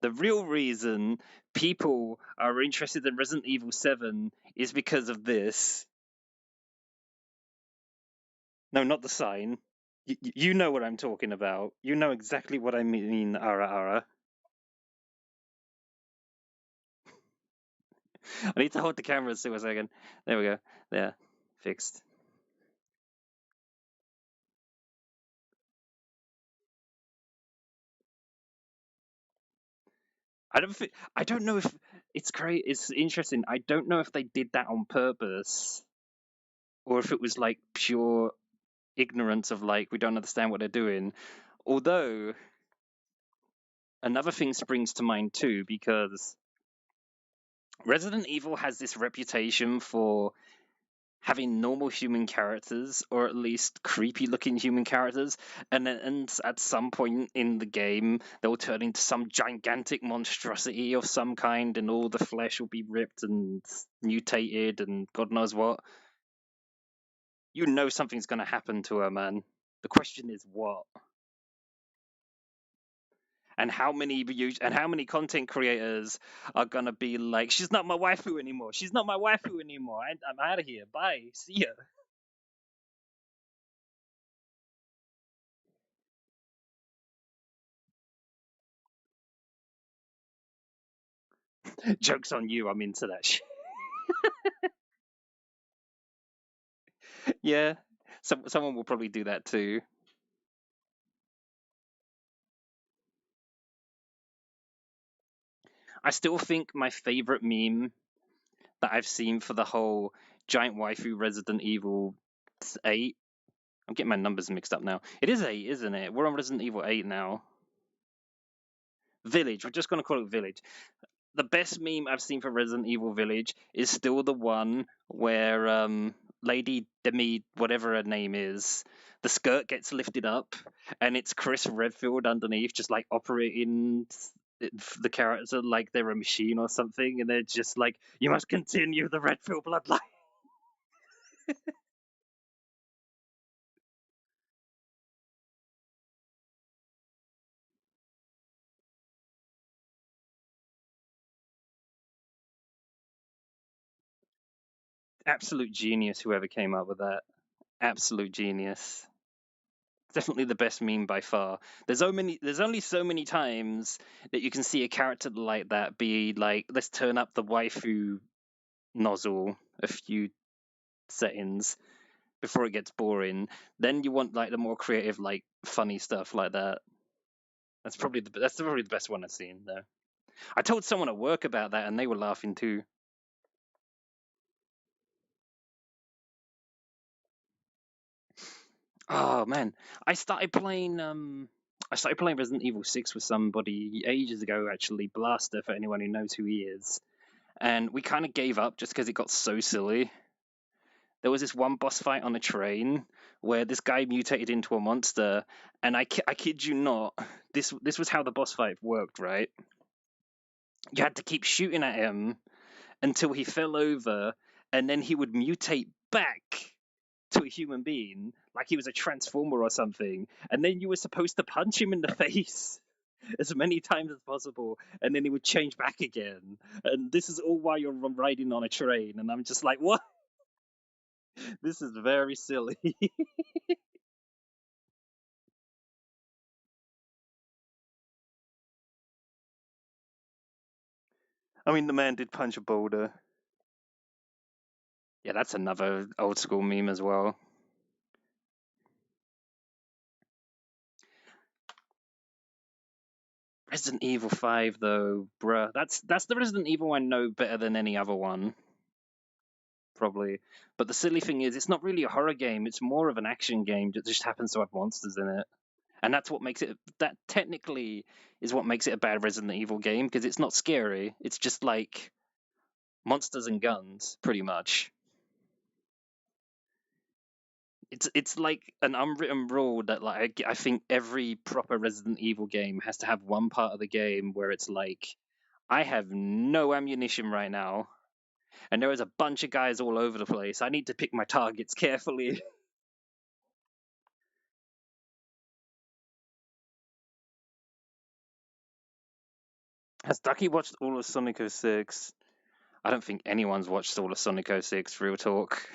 The real reason people are interested in Resident Evil 7 is because of this. No, not the sign. You know what I'm talking about. You know exactly what I mean, Ara Ara. I need to hold the camera for a second. There we go. There. Fixed. I don't know if it's great. It's interesting. I don't know if they did that on purpose or if it was like pure ignorance of like we don't understand what they're doing. Although another thing springs to mind too, because Resident Evil has this reputation for having normal human characters, or at least creepy looking human characters, and then at some point in the game they'll turn into some gigantic monstrosity of some kind and all the flesh will be ripped and mutated and god knows what. You know something's going to happen to her, man. The question is what. And how many content creators are gonna be like, she's not my waifu anymore. She's not my waifu anymore. I'm out of here. Bye. See ya. Joke's on you. I'm into that shit. Yeah. Someone will probably do that too. I still think my favorite meme that I've seen for the whole giant waifu Resident Evil 8. I'm getting my numbers mixed up now. It is 8, isn't it? We're on Resident Evil 8 now. Village. We're just going to call it Village. The best meme I've seen for Resident Evil Village is still the one where Lady Demi, whatever her name is, the skirt gets lifted up and it's Chris Redfield underneath, just like operating the character like they're a machine or something, and they're just like, "You must continue the Redfield bloodline." Absolute genius, whoever came up with that. Absolute genius. Definitely the best meme by far. There's only so many times that you can see a character like that be like, let's turn up the waifu nozzle a few settings before it gets boring. Then you want like the more creative, like funny stuff like that. That's probably the best one I've seen though. I told someone at work about that and they were laughing too. Oh man, I started playing Resident Evil 6 with somebody ages ago actually, Blaster for anyone who knows who he is. And we kind of gave up just because it got so silly. There was this one boss fight on a train where this guy mutated into a monster, and I kid you not, this was how the boss fight worked, right? You had to keep shooting at him until he fell over, and then he would mutate back to a human being, like he was a transformer or something, and then you were supposed to punch him in the face as many times as possible, and then he would change back again. And this is all while you're riding on a train, and I'm just like, what? This is very silly. I mean, the man did punch a boulder. Yeah, that's another old school meme as well. Resident Evil 5 though, bruh. That's the Resident Evil I know better than any other one, probably. But the silly thing is it's not really a horror game, it's more of an action game that just happens to have monsters in it. And that's what makes it that technically is what makes it a bad Resident Evil game, because it's not scary. It's just like monsters and guns, pretty much. It's like an unwritten rule that like I think every proper Resident Evil game has to have one part of the game where it's like, I have no ammunition right now, and there is a bunch of guys all over the place. I need to pick my targets carefully. Has Ducky watched all of Sonic 06? I don't think anyone's watched all of Sonic 06, real talk.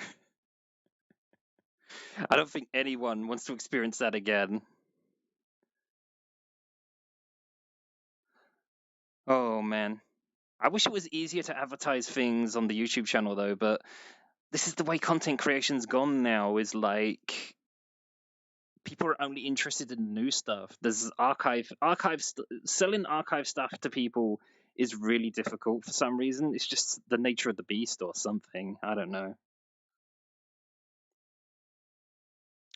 I don't think anyone wants to experience that again. Oh man. I wish it was easier to advertise things on the YouTube channel though, but this is the way content creation's gone now, is like people are only interested in new stuff. There's selling archive stuff to people is really difficult for some reason. It's just the nature of the beast or something. I don't know.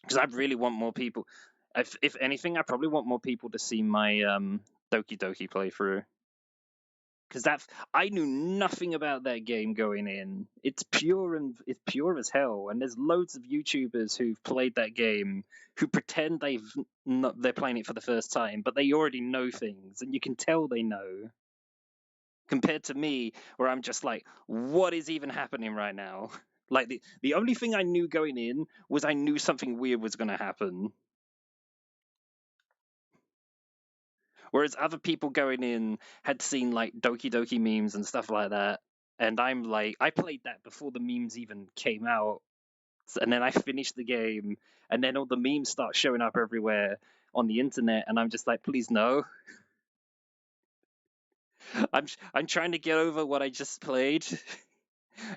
Because I really want more people. If anything, I probably want more people to see my Doki Doki playthrough, because that I knew nothing about that game going in. It's pure as hell, and there's loads of YouTubers who've played that game who pretend they're playing it for the first time, but they already know things, and you can tell they know. Compared to me, where I'm just like, what is even happening right now? Like the only thing I knew going in was I knew something weird was going to happen. Whereas other people going in had seen like Doki Doki memes and stuff like that. And I'm like, I played that before the memes even came out. And then I finished the game, and then all the memes start showing up everywhere on the internet. And I'm just like, please no. I'm trying to get over what I just played,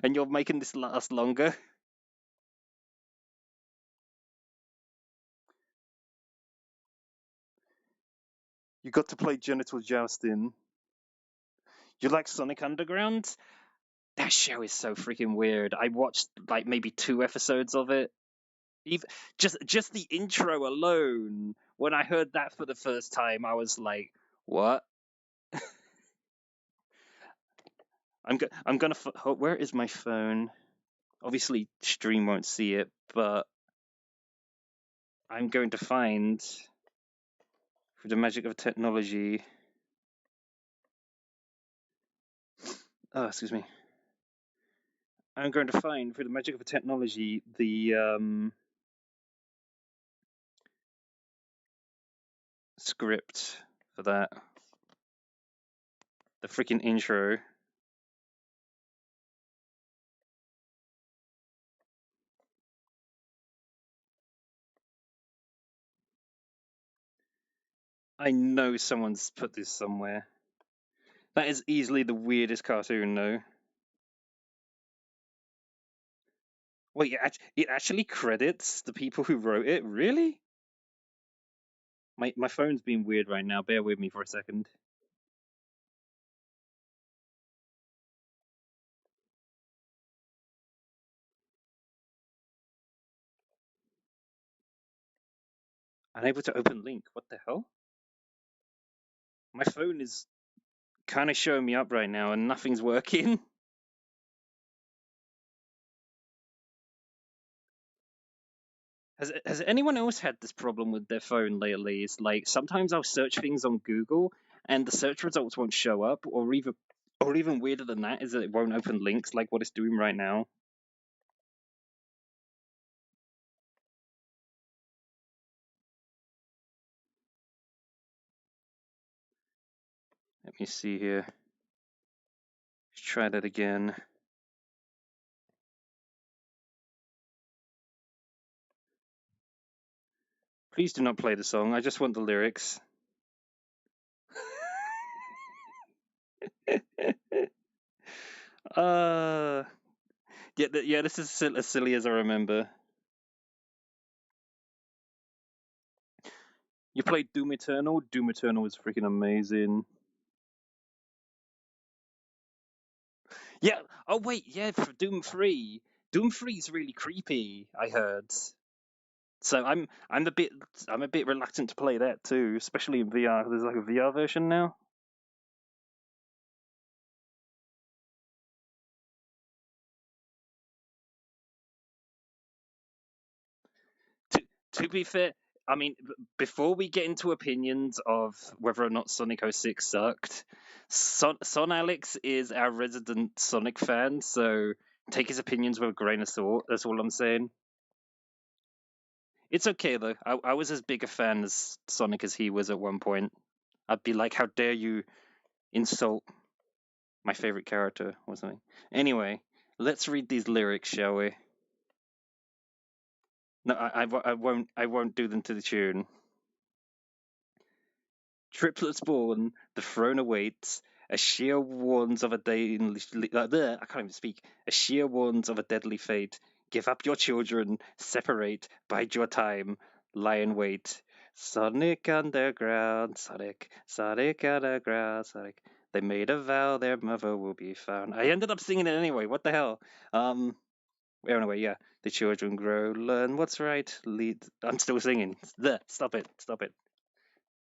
and you're making this last longer. You got to play Genital Jousting. You like Sonic Underground? That show is so freaking weird. I watched like maybe 2 episodes of it. Even just the intro alone. When I heard that for the first time, I was like, "What?" I'm gonna. Where is my phone? Obviously, stream won't see it, but I'm going to find, through the magic of technology. Oh, excuse me. I'm going to find, through the magic of technology, the script for that. The freaking intro. I know someone's put this somewhere. That is easily the weirdest cartoon, though. Wait, it actually credits the people who wrote it? Really? My phone's being weird right now. Bear with me for a second. Unable to open link. What the hell? My phone is kind of showing me up right now, and nothing's working. Has anyone else had this problem with their phone lately? It's like sometimes I'll search things on Google and the search results won't show up, or even weirder than that is that it won't open links like what it's doing right now. Let me see here. Let's try that again. Please do not play the song. I just want the lyrics. uh yeah, this is as silly as I remember. You played Doom Eternal? Doom Eternal is freaking amazing. Yeah. Oh wait, yeah, for Doom 3. Doom 3 is really creepy, I heard. So I'm a bit reluctant to play that too, especially in VR. There's like a VR version now. To to be fair, I mean, before we get into opinions of whether or not Sonic 06 sucked, Son Alex is our resident Sonic fan, so take his opinions with a grain of salt. That's all I'm saying. It's okay though. I was as big a fan as Sonic as he was at one point. I'd be like, how dare you insult my favorite character or something. Anyway, let's read these lyrics, shall we? No, I won't do them to the tune. Triplets born, the throne awaits. A sheer warns of a day in I can't even speak. A sheer warns of a deadly fate. Give up your children, separate, bide your time, lie in wait. Sonic Underground, Sonic Underground, Sonic. They made a vow their mother will be found. I ended up singing it anyway. What the hell? Anyway, yeah. The children grow, learn what's right. Lead. I'm still singing. Stop it. Stop it.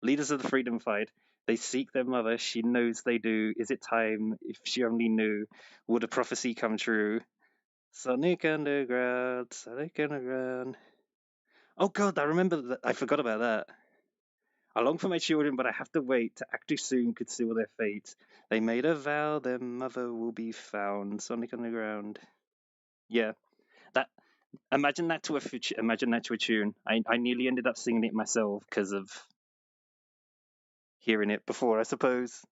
Leaders of the freedom fight. They seek their mother. She knows they do. Is it time? If she only knew, would a prophecy come true? Sonic Underground, Sonic Underground. Oh God, I remember that. I forgot about that. I long for my children, but I have to wait. To act too soon could seal their fate. They made a vow their mother will be found. Sonic Underground. Yeah, that. Imagine that to a tune. I nearly ended up singing it myself because of hearing it before, I suppose.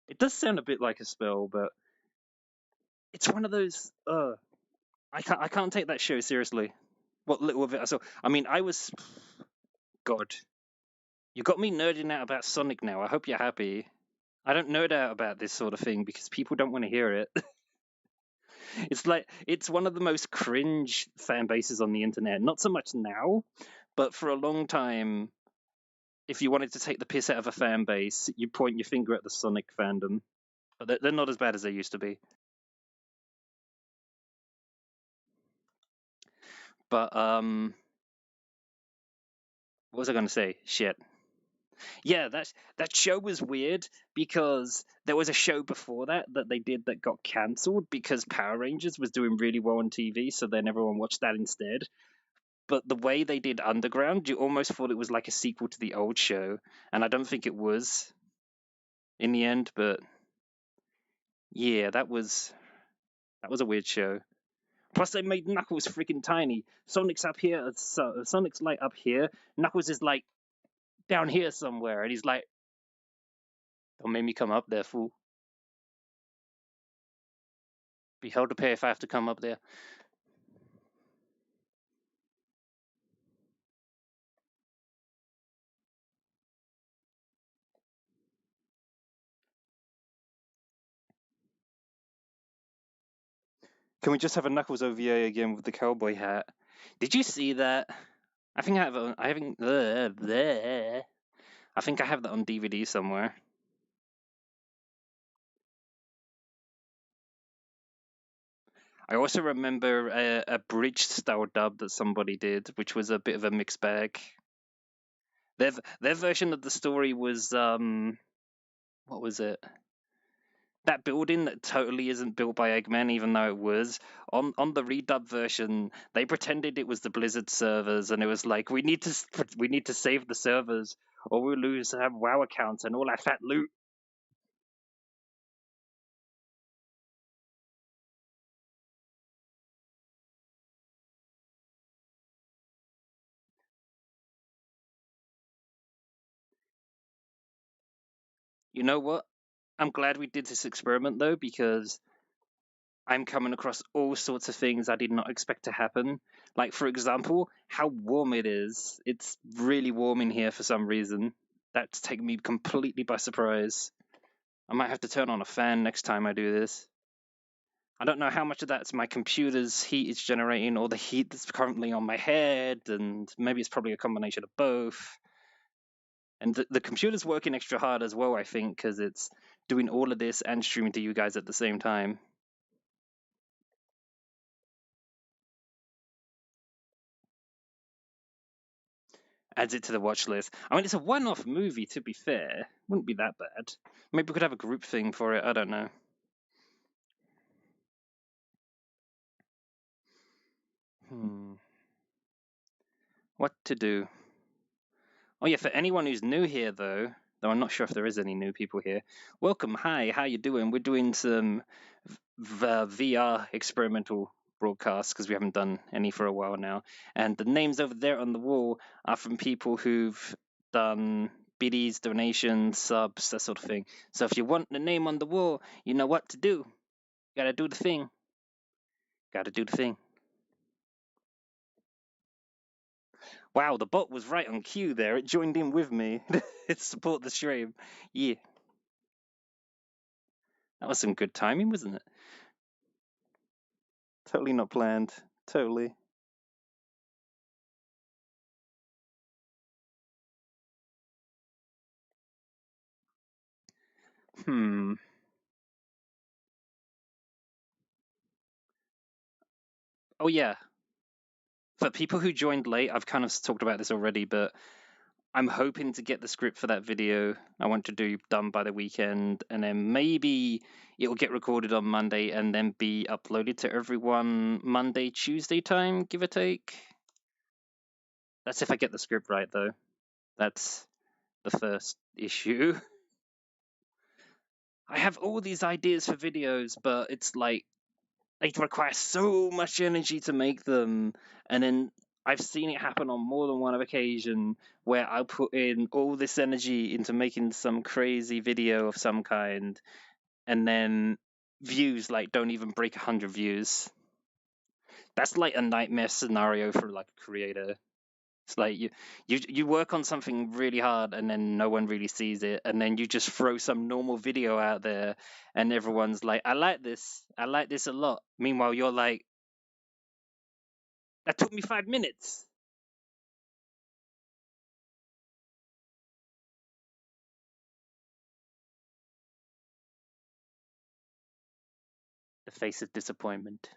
It does sound a bit like a spell, but it's one of those. I can't take that show seriously. What little of it I saw. I mean, I was. God, you got me nerding out about Sonic now. I hope you're happy. I don't nerd out about this sort of thing because people don't want to hear it. It's like it's one of the most cringe fan bases on the internet. Not so much now, but for a long time, if you wanted to take the piss out of a fan base, you point your finger at the Sonic fandom. But they're not as bad as they used to be. But what was I going to say? Shit. Yeah, that show was weird because there was a show before that they did that got cancelled because Power Rangers was doing really well on TV, so then everyone watched that instead. But the way they did Underground, you almost thought it was like a sequel to the old show, and I don't think it was in the end. But yeah, that was a weird show. Plus, they made Knuckles freaking tiny. Sonic's up here, Sonic's like up here. Knuckles is like down here somewhere, and he's like, "Don't make me come up there, fool. Be hell to pay if I have to come up there." Can we just have a Knuckles OVA again with the cowboy hat? Did you see that? I think I have. I haven't. There. I think I have that on DVD somewhere. I also remember a bridge style dub that somebody did, which was a bit of a mixed bag. Their version of the story was what was it? That building that totally isn't built by Eggman, even though it was on the redub version. They pretended it was the Blizzard servers, and it was like we need to save the servers, or we'll lose our WoW accounts and all our fat loot. You know what? I'm glad we did this experiment though, because I'm coming across all sorts of things I did not expect to happen. Like, for example, how warm it is. It's really warm in here for some reason. That's taken me completely by surprise. I might have to turn on a fan next time I do this. I don't know how much of that's my computer's heat is generating or the heat that's currently on my head, and maybe it's probably a combination of both. And the computer's working extra hard as well, I think, because it's doing all of this and streaming to you guys at the same time. Adds it to the watch list. I mean, it's a one-off movie, to be fair. Wouldn't be that bad. Maybe we could have a group thing for it. I don't know. Hmm. What to do? Oh yeah, for anyone who's new here, though I'm not sure if there is any new people here. Welcome. Hi. How you doing? We're doing some VR experimental broadcasts because we haven't done any for a while now. And the names over there on the wall are from people who've done biddies, donations, subs, that sort of thing. So if you want the name on the wall, you know what to do. Gotta do the thing. Gotta do the thing. Wow, the bot was right on cue there. It joined in with me. It support the stream. Yeah, that was some good timing, wasn't it? Totally not planned. Totally. Hmm. Oh yeah. For people who joined late, I've kind of talked about this already, but I'm hoping to get the script for that video I want to do done by the weekend, and then maybe it'll get recorded on Monday and then be uploaded to everyone Monday, Tuesday time, give or take. That's if I get the script right, though. That's the first issue. I have all these ideas for videos, but it's like They require so much energy to make them, and then I've seen it happen on more than one occasion where I put in all this energy into making some crazy video of some kind, and then views like don't even break 100 views. That's like a nightmare scenario for like a creator. It's like you work on something really hard and then no one really sees it, and then you just throw some normal video out there and everyone's like, I like this a lot. Meanwhile, you're like, that took me 5 minutes. The face of disappointment.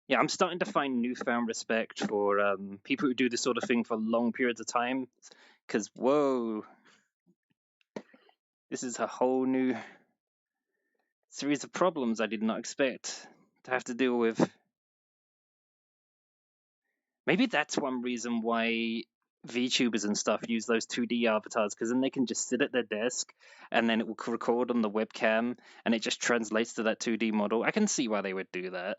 Yeah, I'm starting to find newfound respect for people who do this sort of thing for long periods of time. Because, whoa, this is a whole new series of problems I did not expect to have to deal with. Maybe that's one reason why VTubers and stuff use those 2D avatars, because then they can just sit at their desk and then it will record on the webcam and it just translates to that 2D model. I can see why they would do that.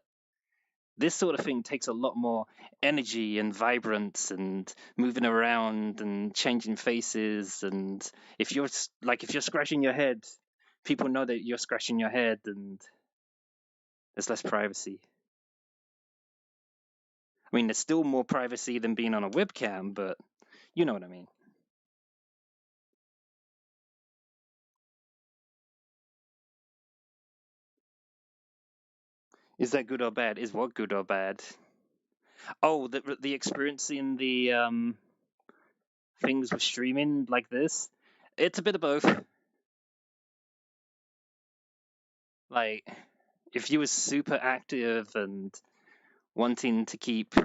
This sort of thing takes a lot more energy and vibrance and moving around and changing faces. And if you're scratching your head, people know that you're scratching your head, and there's less privacy. I mean, there's still more privacy than being on a webcam, but you know what I mean. Is that good or bad? Is what good or bad? Oh, the experience in the things with streaming like this. It's a bit of both. Like, if you were super active and wanting to keep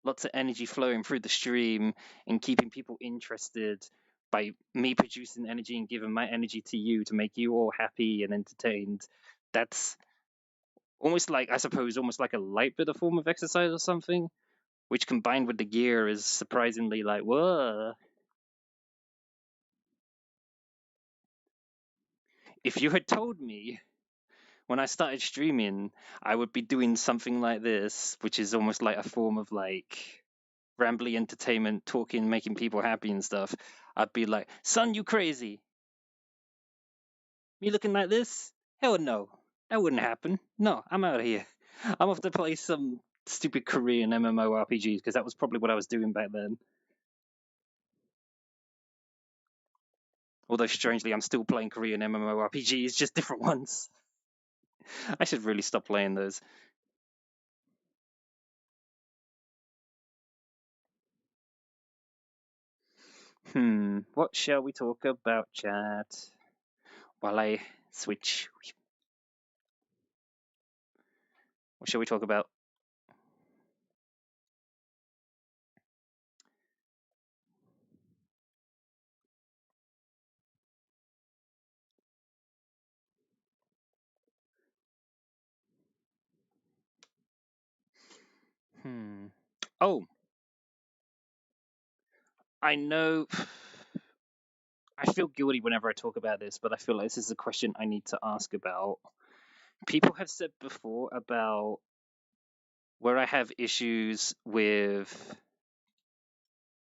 lots of energy flowing through the stream and keeping people interested by me producing energy and giving my energy to you to make you all happy and entertained, that's almost like, I suppose, almost like a light bit of form of exercise or something, which combined with the gear is surprisingly like, whoa. If you had told me when I started streaming, I would be doing something like this, which is almost like a form of like rambly entertainment, talking, making people happy and stuff, I'd be like, son, you crazy. Me looking like this? Hell no. That wouldn't happen. No, I'm out of here. I'm off to play some stupid Korean MMORPGs because that was probably what I was doing back then. Although strangely, I'm still playing Korean MMORPGs, just different ones. I should really stop playing those. What shall we talk about, chat? While I switch. What shall we talk about? Hmm. Oh, I know. I feel guilty whenever I talk about this, but I feel like this is a question I need to ask about. People have said before about where I have issues with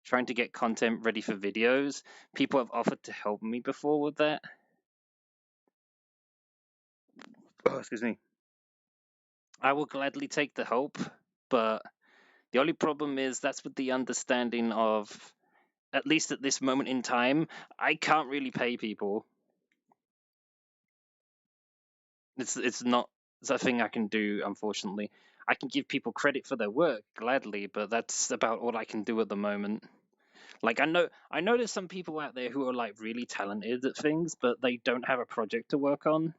trying to get content ready for videos. People have offered to help me before with that. Oh, excuse me. I will gladly take the help, but the only problem is that's with the understanding of, at least at this moment in time, I can't really pay people. It's not it's a thing I can do, unfortunately. I can give people credit for their work gladly, but that's about all I can do at the moment. Like, I know there's some people out there who are like really talented at things, but they don't have a project to work on.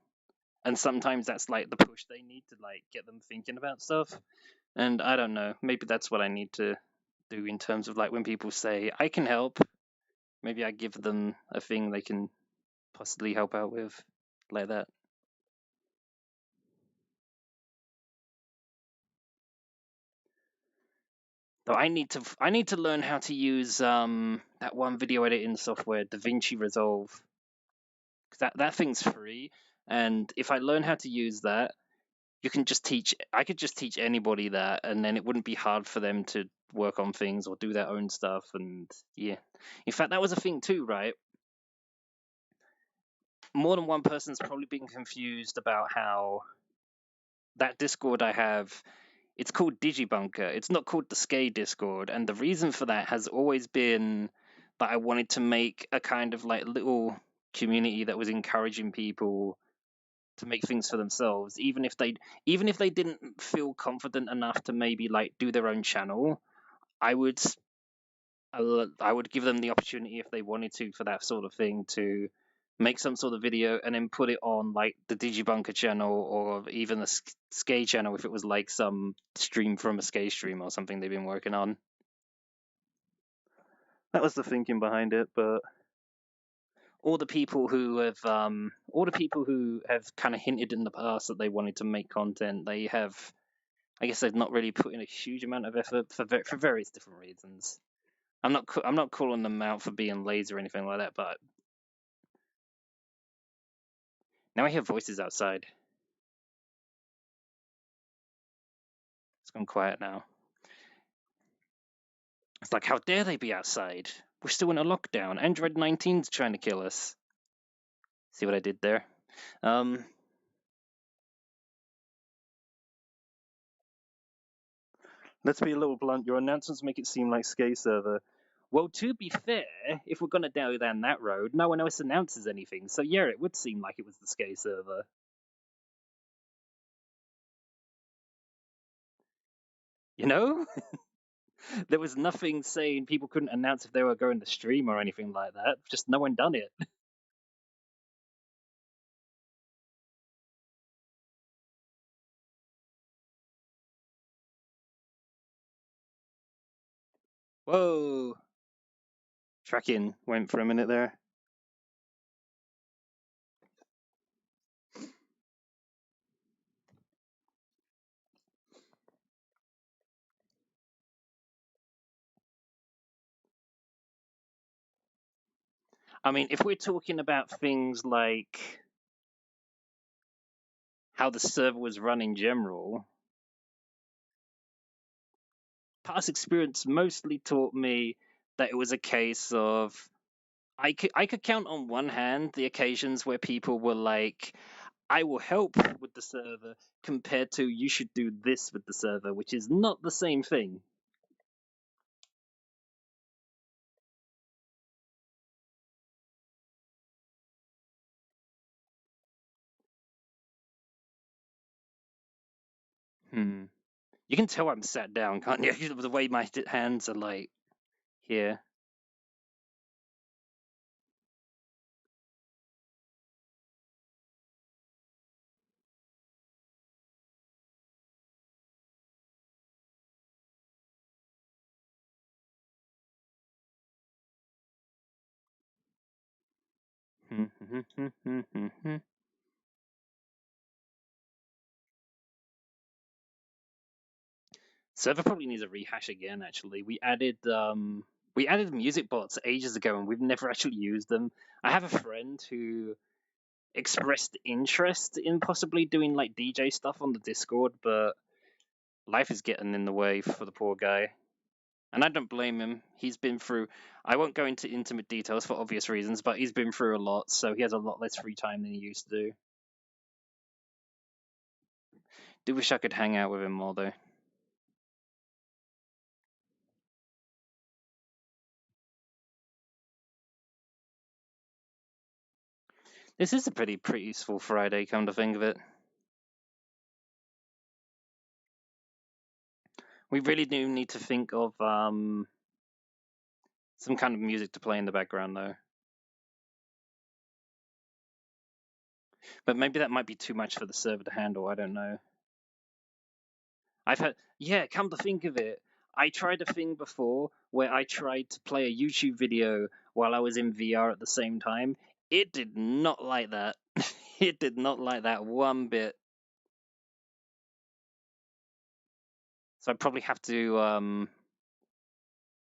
And sometimes that's like the push they need to like get them thinking about stuff. And I don't know, maybe that's what I need to do in terms of like when people say I can help, maybe I give them a thing they can possibly help out with, like that. Though I need to learn how to use that one video editing software, DaVinci Resolve. 'Cause that thing's free, and if I learn how to use that, I could just teach anybody that, and then it wouldn't be hard for them to work on things or do their own stuff. And yeah, in fact, that was a thing too, right? More than one person's probably been confused about how that Discord I have, it's called Digibunker. It's not called the Skay Discord, and the reason for that has always been that I wanted to make a kind of like little community that was encouraging people to make things for themselves, even if they didn't feel confident enough to maybe like do their own channel. I would I would give them the opportunity if they wanted to for that sort of thing to make some sort of video and then put it on like the Digibunker channel or even the Skay channel if it was like some stream from a SKayStream or something they've been working on. That was the thinking behind it, but all the people who have kind of hinted in the past that they wanted to make content, they have, I guess they've not really put in a huge amount of effort for various different reasons. I'm not calling them out for being lazy or anything like that, but now I hear voices outside. It's gone quiet now. It's like, how dare they be outside? We're still in a lockdown. Android 19's trying to kill us. See what I did there? Let's be a little blunt. Your announcements make it seem like Skay server. Well, to be fair, if we're gonna go down that road, no one else announces anything. So yeah, it would seem like it was the Skay server. You know? There was nothing saying people couldn't announce if they were going to stream or anything like that. Just no one done it. Whoa. Tracking went for a minute there. I mean, if we're talking about things like how the server was run in general, past experience mostly taught me that it was a case of I could count on one hand the occasions where people were like, I will help with the server, compared to you should do this with the server, which is not the same thing. You can tell I'm sat down, can't you? The way my hands are like here. Server probably needs a rehash again. Actually, we added music bots ages ago, and we've never actually used them. I have a friend who expressed interest in possibly doing like DJ stuff on the Discord, but life is getting in the way for the poor guy. And I don't blame him. He's been through, I won't go into intimate details for obvious reasons, but he's been through a lot, so he has a lot less free time than he used to do. Do wish I could hang out with him more, though. This is a pretty peaceful Friday, come to think of it. We really do need to think of some kind of music to play in the background, though. But maybe that might be too much for the server to handle. I don't know. I've had, yeah, come to think of it, I tried a thing before where I tried to play a YouTube video while I was in VR at the same time. It did not like that. It did not like that one bit. So I probably have to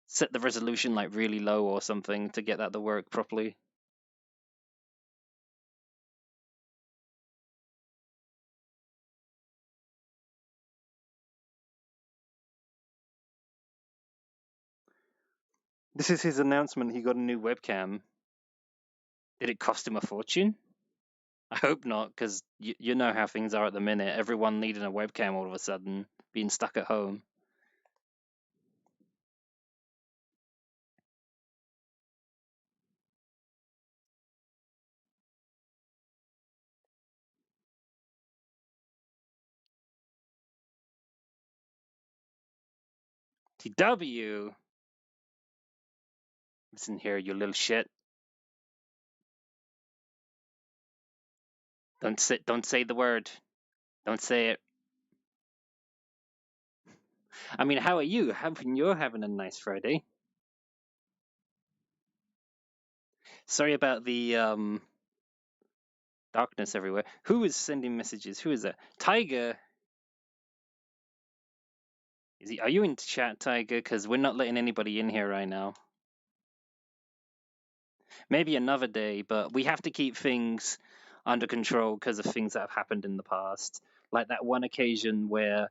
set the resolution like really low or something to get that to work properly. This is his announcement. He got a new webcam. Did it cost him a fortune? I hope not, because you know how things are at the minute. Everyone needing a webcam all of a sudden, being stuck at home. TW, listen here, you little shit. Don't say the word. Don't say it. I mean, how are you? You're having a nice Friday. Sorry about the darkness everywhere. Who is sending messages? Who is that? Tiger. Is he? Are you in chat, Tiger? Because we're not letting anybody in here right now. Maybe another day, but we have to keep things under control because of things that have happened in the past. Like that one occasion where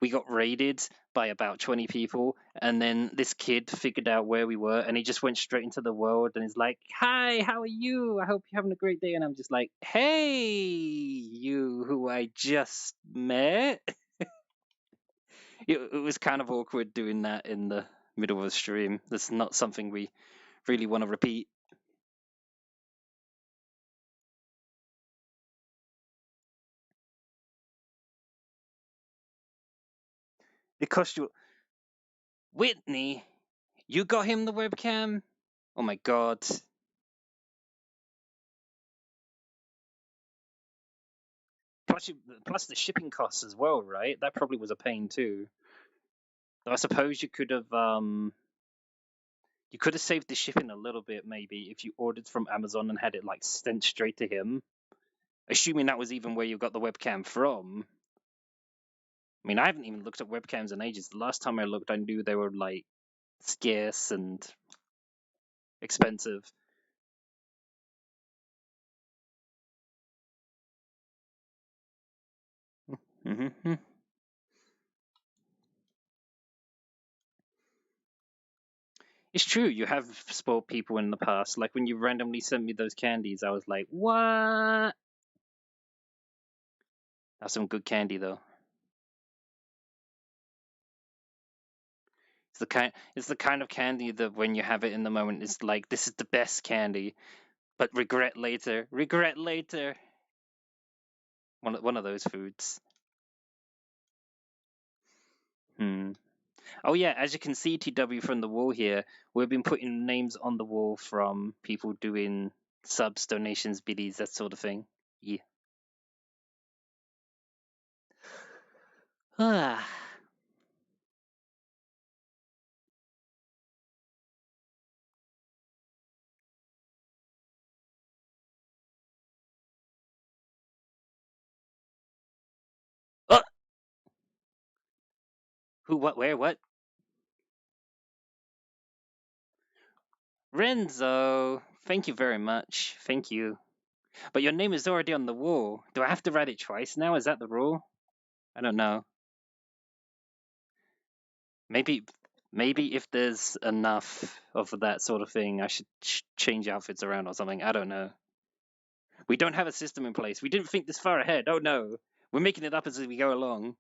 we got raided by about 20 people, and then this kid figured out where we were, and he just went straight into the world and is like, "Hi, how are you? I hope you're having a great day." And I'm just like, "Hey, you who I just met." It was kind of awkward doing that in the middle of a stream. That's not something we really want to repeat. It cost you, Whitney. You got him the webcam? Oh my god. Plus the shipping costs as well, right? That probably was a pain too. So I suppose you could have saved the shipping a little bit maybe if you ordered from Amazon and had it like sent straight to him. Assuming that was even where you got the webcam from. I mean, I haven't even looked at webcams in ages. The last time I looked, I knew they were like scarce and expensive. Mm-hmm. It's true. You have spoiled people in the past. Like when you randomly sent me those candies, I was like, "What?" That's some good candy, though. It's the kind of candy that when you have it in the moment, it's like this is the best candy, but regret later. Regret later. One of those foods. Hmm. Oh yeah, as you can see, TW from the wall here, we've been putting names on the wall from people doing subs, donations, biddies, that sort of thing. Yeah. Ah. Oh, who? What? Where? What? Renzo. Thank you very much. Thank you. But your name is already on the wall. Do I have to write it twice now? Is that the rule? I don't know. Maybe maybe if there's enough of that sort of thing, I should change outfits around or something. I don't know. We don't have a system in place. We didn't think this far ahead. Oh no. We're making it up as we go along.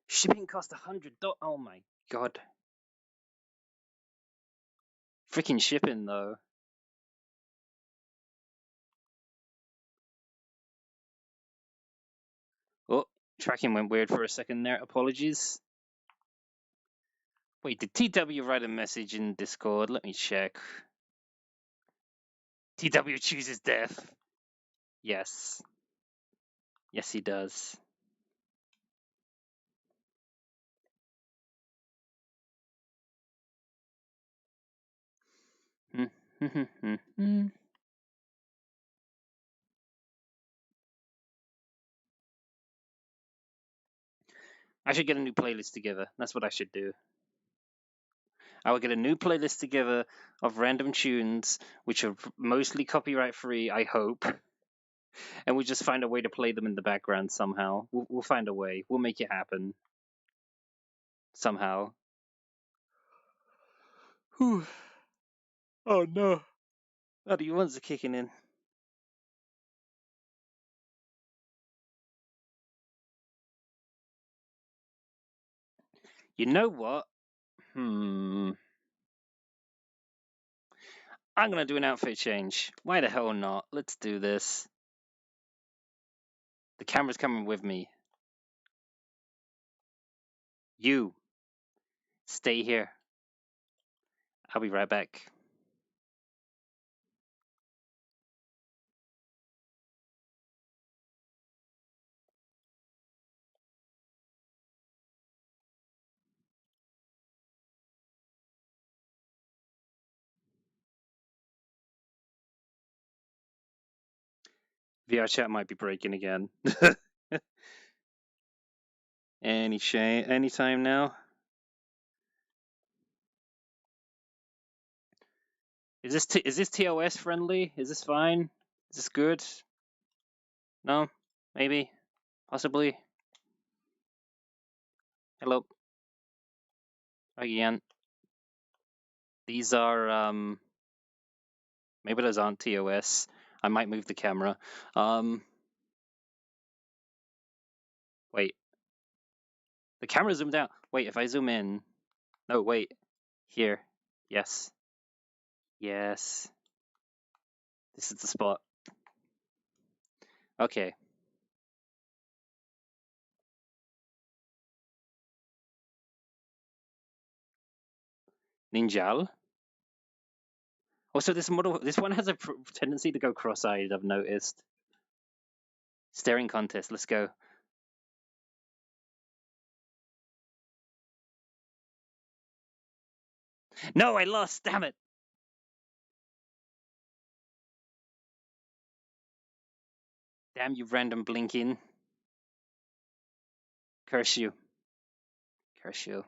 Shipping cost $100. Oh my god. Freaking shipping though. Oh, tracking went weird for a second there. Apologies. Wait, did TW write a message in Discord? Let me check. TW chooses death. Yes. Yes, he does. I should get a new playlist together. That's what I should do. I will get a new playlist together of random tunes, which are mostly copyright free, I hope. And we'll just find a way to play them in the background somehow. We'll find a way. We'll make it happen. Somehow. Whew. Oh no. Oh, the ones are kicking in. You know what? I'm gonna do an outfit change. Why the hell not? Let's do this. The camera's coming with me. You, stay here. I'll be right back. VRChat might be breaking again. Anytime now. Is this TOS friendly? Is this fine? Is this good? No? Maybe? Possibly? Hello? Again. These are maybe those aren't TOS. I might move the camera. Wait. The camera zoomed out. Wait, if I zoom in. No, wait. Here. Yes. Yes. This is the spot. Okay. Ninjal. Also, this one has a tendency to go cross-eyed, I've noticed. Staring contest, let's go. No, I lost, damn it! Damn you, random blinking. Curse you. Curse you.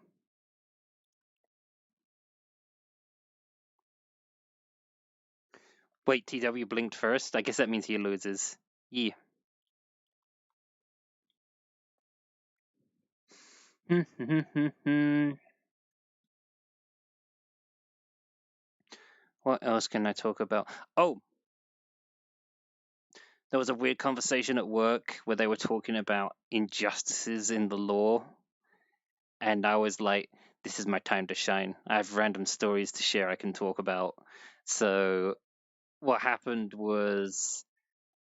Wait, TW blinked first? I guess that means he loses. Yeah. What else can I talk about? Oh, there was a weird conversation at work where they were talking about injustices in the law. And I was like, this is my time to shine. I have random stories to share I can talk about. So what happened was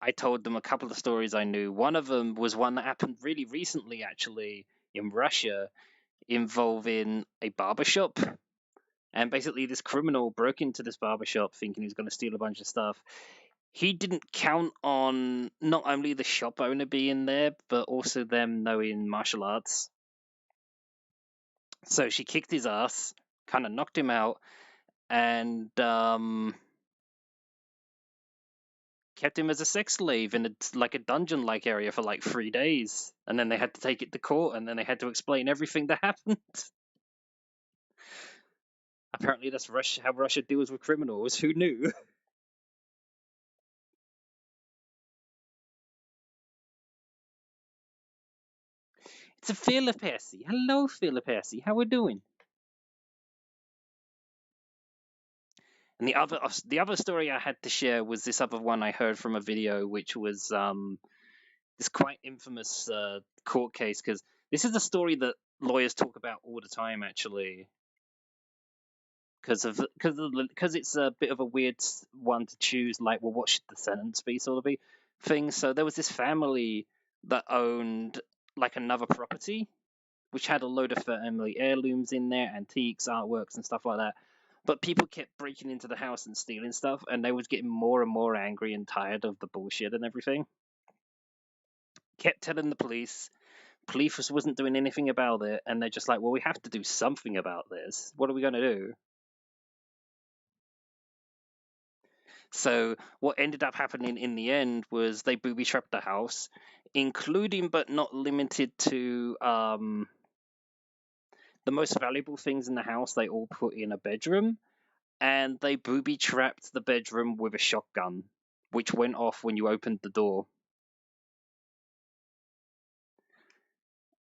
I told them a couple of stories I knew. One of them was one that happened really recently, actually, in Russia, involving a barbershop. And basically, this criminal broke into this barbershop thinking he was going to steal a bunch of stuff. He didn't count on not only the shop owner being there, but also them knowing martial arts. So she kicked his ass, kind of knocked him out, and kept him as a sex slave in a dungeon-like area for like 3 days. And then they had to take it to court, and then they had to explain everything that happened. Apparently, that's how Russia deals with criminals. Who knew? It's a Philippi. Hello, Philippi. How we doing? And the other story I had to share was this other one I heard from a video, which was this quite infamous court case, because this is a story that lawyers talk about all the time, actually, because it's a bit of a weird one to choose. Like, well, what should the sentence be, sort of be thing. So there was this family that owned like another property, which had a load of family heirlooms in there, antiques, artworks, and stuff like that. But people kept breaking into the house and stealing stuff, and they was getting more and more angry and tired of the bullshit and everything. Kept telling the police. Police wasn't doing anything about it, and they're just like, well, we have to do something about this. What are we going to do? So what ended up happening in the end was they booby trapped the house. including but not limited to the most valuable things in the house they all put in a bedroom, and they booby trapped the bedroom with a shotgun, which went off when you opened the door.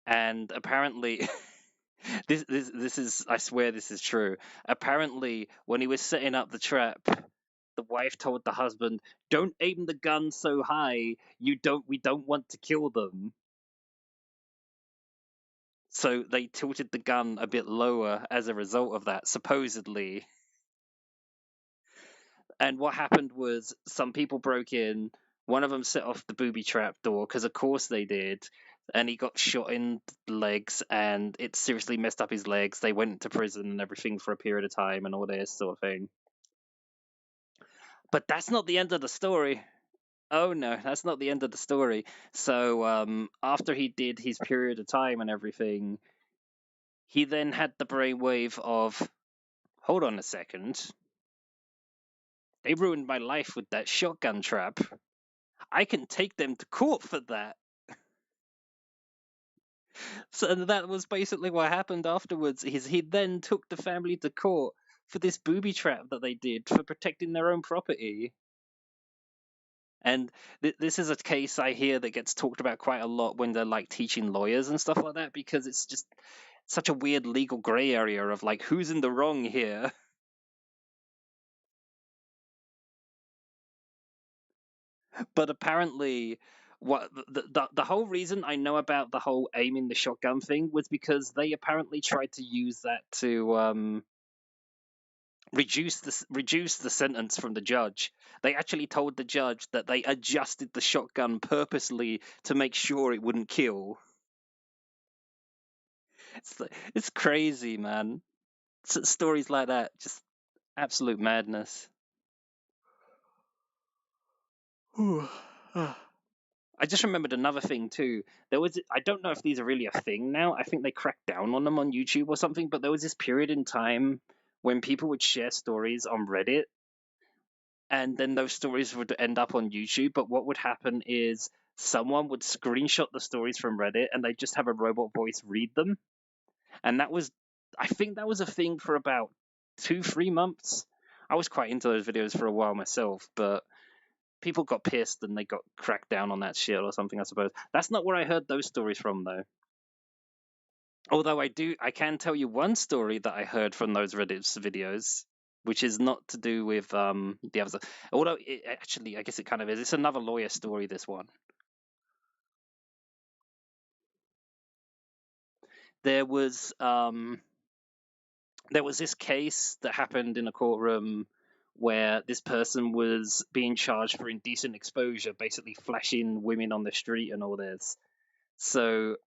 And apparently, this is, I swear this is true. Apparently, when he was setting up the trap, the wife told the husband, "Don't aim the gun so high. We don't want to kill them." So they tilted the gun a bit lower as a result of that, supposedly. And what happened was some people broke in. One of them set off the booby trap door, because of course they did. And he got shot in the legs, and it seriously messed up his legs. They went to prison and everything for a period of time and all this sort of thing. But that's not the end of the story. Oh no, that's not the end of the story. So after he did his period of time and everything, he then had the brainwave of, hold on a second. They ruined my life with that shotgun trap. I can take them to court for that. So that was basically what happened afterwards. He then took the family to court for this booby trap that they did for protecting their own property. And this is a case I hear that gets talked about quite a lot when they're like teaching lawyers and stuff like that, because it's just such a weird legal gray area of like, who's in the wrong here? But apparently, what the whole reason I know about the whole aiming the shotgun thing was because they apparently tried to use that to reduce the sentence from the judge. They actually told the judge that they adjusted the shotgun purposely to make sure it wouldn't kill. It's crazy, man. Stories like that, just absolute madness. I just remembered another thing too. I don't know if these are really a thing now. I think they cracked down on them on YouTube or something, but there was this period in time when people would share stories on Reddit, and then those stories would end up on YouTube. But what would happen is someone would screenshot the stories from Reddit and they'd just have a robot voice read them. And I think that was a thing for about 2-3 months. I was quite into those videos for a while myself, but people got pissed and they got cracked down on that shit or something, I suppose. That's not where I heard those stories from, though. Although I can tell you one story that I heard from those Reddit videos, which is not to do with the other. Although actually, I guess it kind of is. It's another lawyer story. This one. There was this case that happened in a courtroom where this person was being charged for indecent exposure, basically flashing women on the street and all this. So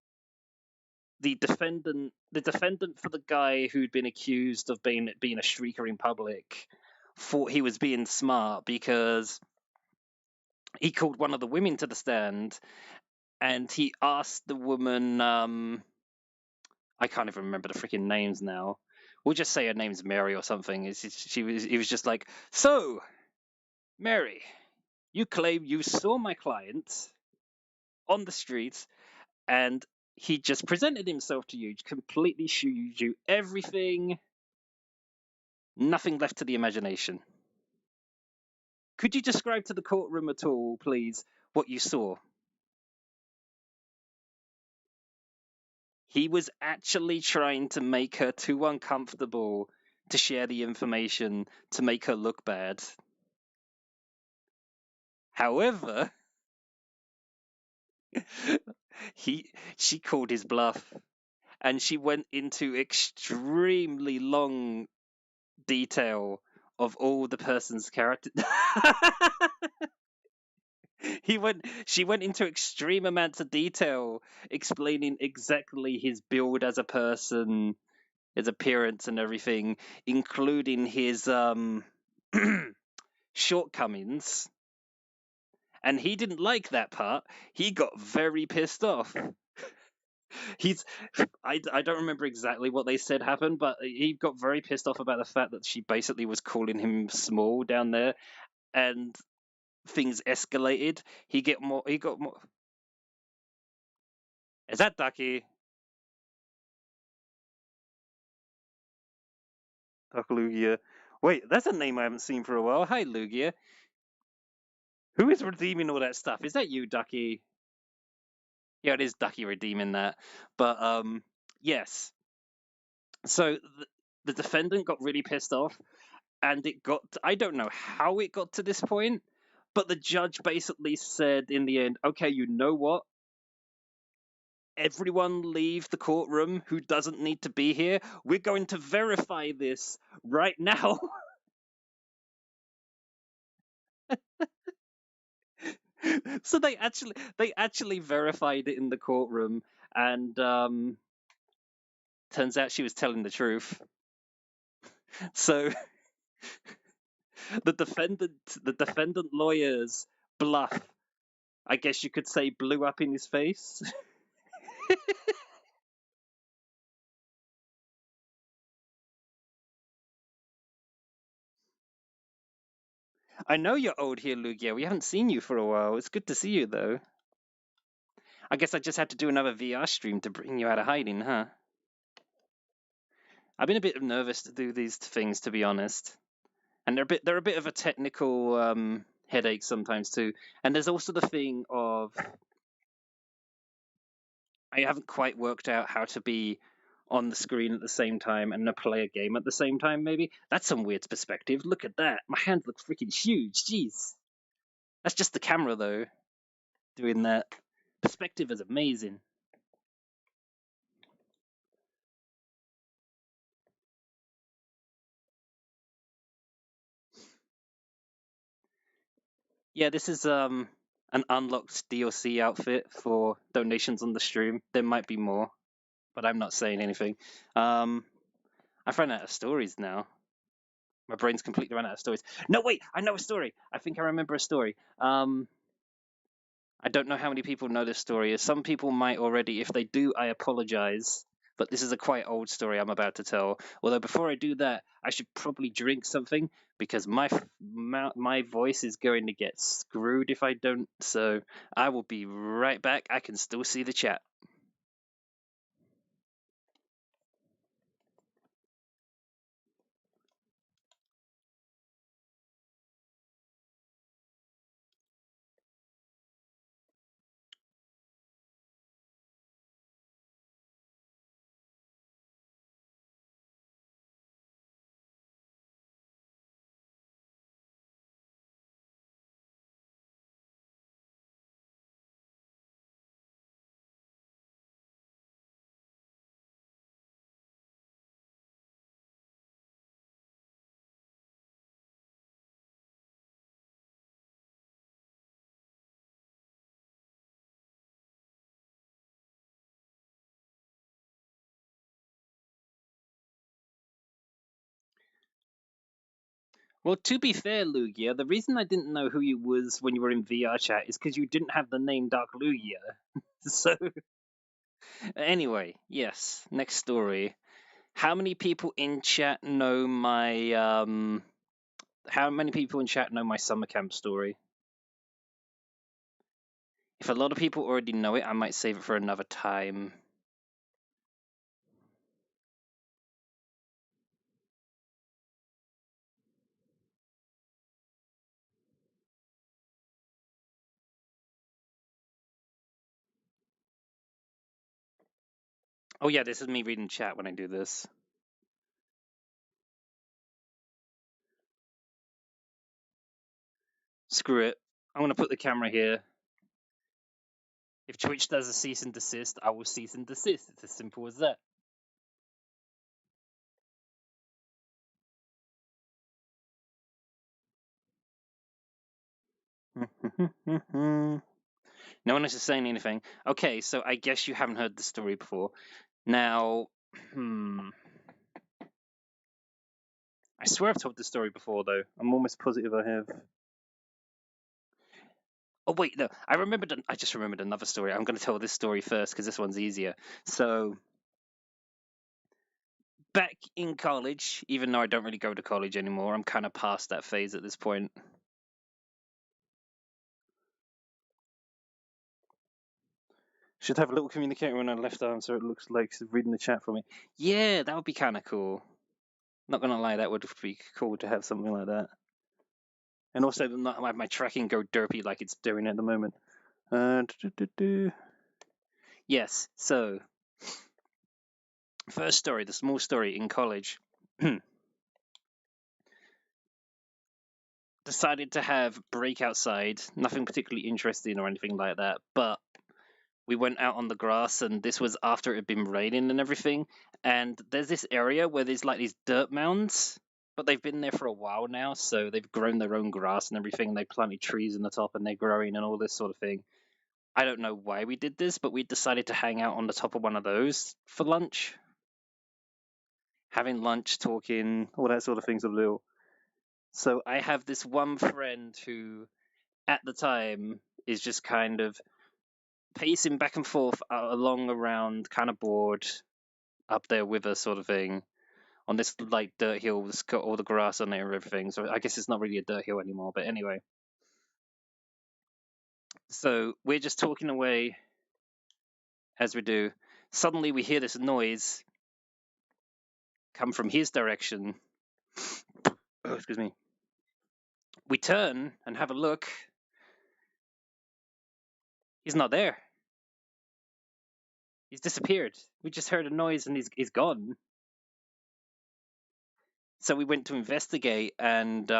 the defendant for the guy who'd been accused of being a streaker in public thought he was being smart because he called one of the women to the stand and he asked the woman, I can't even remember the freaking names now. We'll just say her name's Mary or something. He was just like, "So, Mary, you claim you saw my client on the street and he just presented himself to you, completely showed you everything, nothing left to the imagination. Could you describe to the courtroom at all, please, what you saw?" He was actually trying to make her too uncomfortable to share the information to make her look bad. However, she called his bluff and she went into extremely long detail of all the person's character. She went into extreme amounts of detail explaining exactly his build as a person, his appearance and everything, including his shortcomings. And he didn't like that part. He got very pissed off. I don't remember exactly what they said happened, but he got very pissed off about the fact that she basically was calling him small down there, and things escalated. He got more. Is that Ducky? Duck Lugia. Wait, that's a name I haven't seen for a while. Hi, Lugia. Who is redeeming all that stuff? Is that you, Ducky? Yeah, it is Ducky redeeming that. But yes. So the defendant got really pissed off, and it got. I don't know how it got to this point, but the judge basically said in the end, okay, you know what? Everyone leave the courtroom who doesn't need to be here. We're going to verify this right now. So they actually verified it in the courtroom, and turns out she was telling the truth. So the defendant lawyers bluff, I guess you could say, blew up in his face. I know you're old here, Lugia. We haven't seen you for a while. It's good to see you, though. I guess I just had to do another VR stream to bring you out of hiding, huh? I've been a bit nervous to do these things, to be honest, and they're a bit of a technical headache sometimes too. And there's also the thing of I haven't quite worked out how to be on the screen at the same time and play a game at the same time. Maybe that's some weird perspective. Look at that. My hand looks freaking huge. Jeez, that's just the camera though doing that. Perspective is amazing. Yeah, this is an unlocked DLC outfit for donations on the stream. There might be more, but I'm not saying anything. I've run out of stories now. My brain's completely run out of stories. No, wait, I know a story. I think I remember a story. I don't know how many people know this story. Some people might already. If they do, I apologize. But this is a quite old story I'm about to tell. Although before I do that, I should probably drink something because my voice is going to get screwed if I don't. So I will be right back. I can still see the chat. Well, to be fair, Lugia, the reason I didn't know who you was when you were in VRChat is because you didn't have the name Dark Lugia. So anyway, yes. Next story. How many people in chat know my How many people in chat know my summer camp story? If a lot of people already know it, I might save it for another time. Oh yeah, this is me reading chat when I do this. Screw it. I'm gonna put the camera here. If Twitch does a cease and desist, I will cease and desist. It's as simple as that. No one is saying anything. Okay, so I guess you haven't heard the story before. Now, I swear I've told the story before, though. I'm almost positive I have. Oh wait, no. I just remembered another story. I'm going to tell this story first because this one's easier. So, back in college, even though I don't really go to college anymore, I'm kind of past that phase at this point. Should have a little communicator on our left arm so it looks like it's reading the chat from me. Yeah, that would be kind of cool. Not gonna lie, that would be cool to have something like that. And also not have my tracking go derpy like it's doing at the moment. Yes, so first story, the small story in college. Decided to have break outside, nothing particularly interesting or anything like that, but we went out on the grass, and this was after it had been raining and everything. And there's this area where there's like these dirt mounds, but they've been there for a while now, so they've grown their own grass and everything. And they planted trees in the top, and they're growing and all this sort of thing. I don't know why we did this, but we decided to hang out on the top of one of those for lunch, having lunch, talking, all that sort of things of little. So I have this one friend who, at the time, is just kind of pacing back and forth along around, kind of bored, up there with us, sort of thing, on this like dirt hill that's got all the grass on it and everything. So I guess it's not really a dirt hill anymore. But anyway, so we're just talking away as we do. Suddenly we hear this noise come from his direction. Oh, excuse me. We turn and have a look. He's not there. He's disappeared. We just heard a noise and he's gone. So we went to investigate, and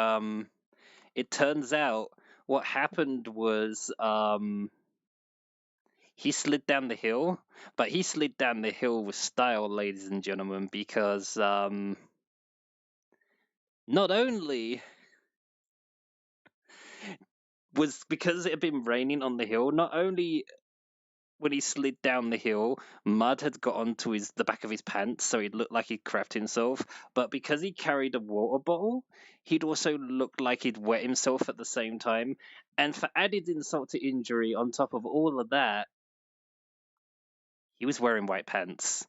it turns out what happened was he slid down the hill, but he slid down the hill with style, ladies and gentlemen, because not only was because it had been raining on the hill, not only when he slid down the hill, mud had got onto the back of his pants, so he looked like he'd crapped himself. But because he carried a water bottle, he'd also looked like he'd wet himself at the same time. And for added insult to injury, on top of all of that, he was wearing white pants.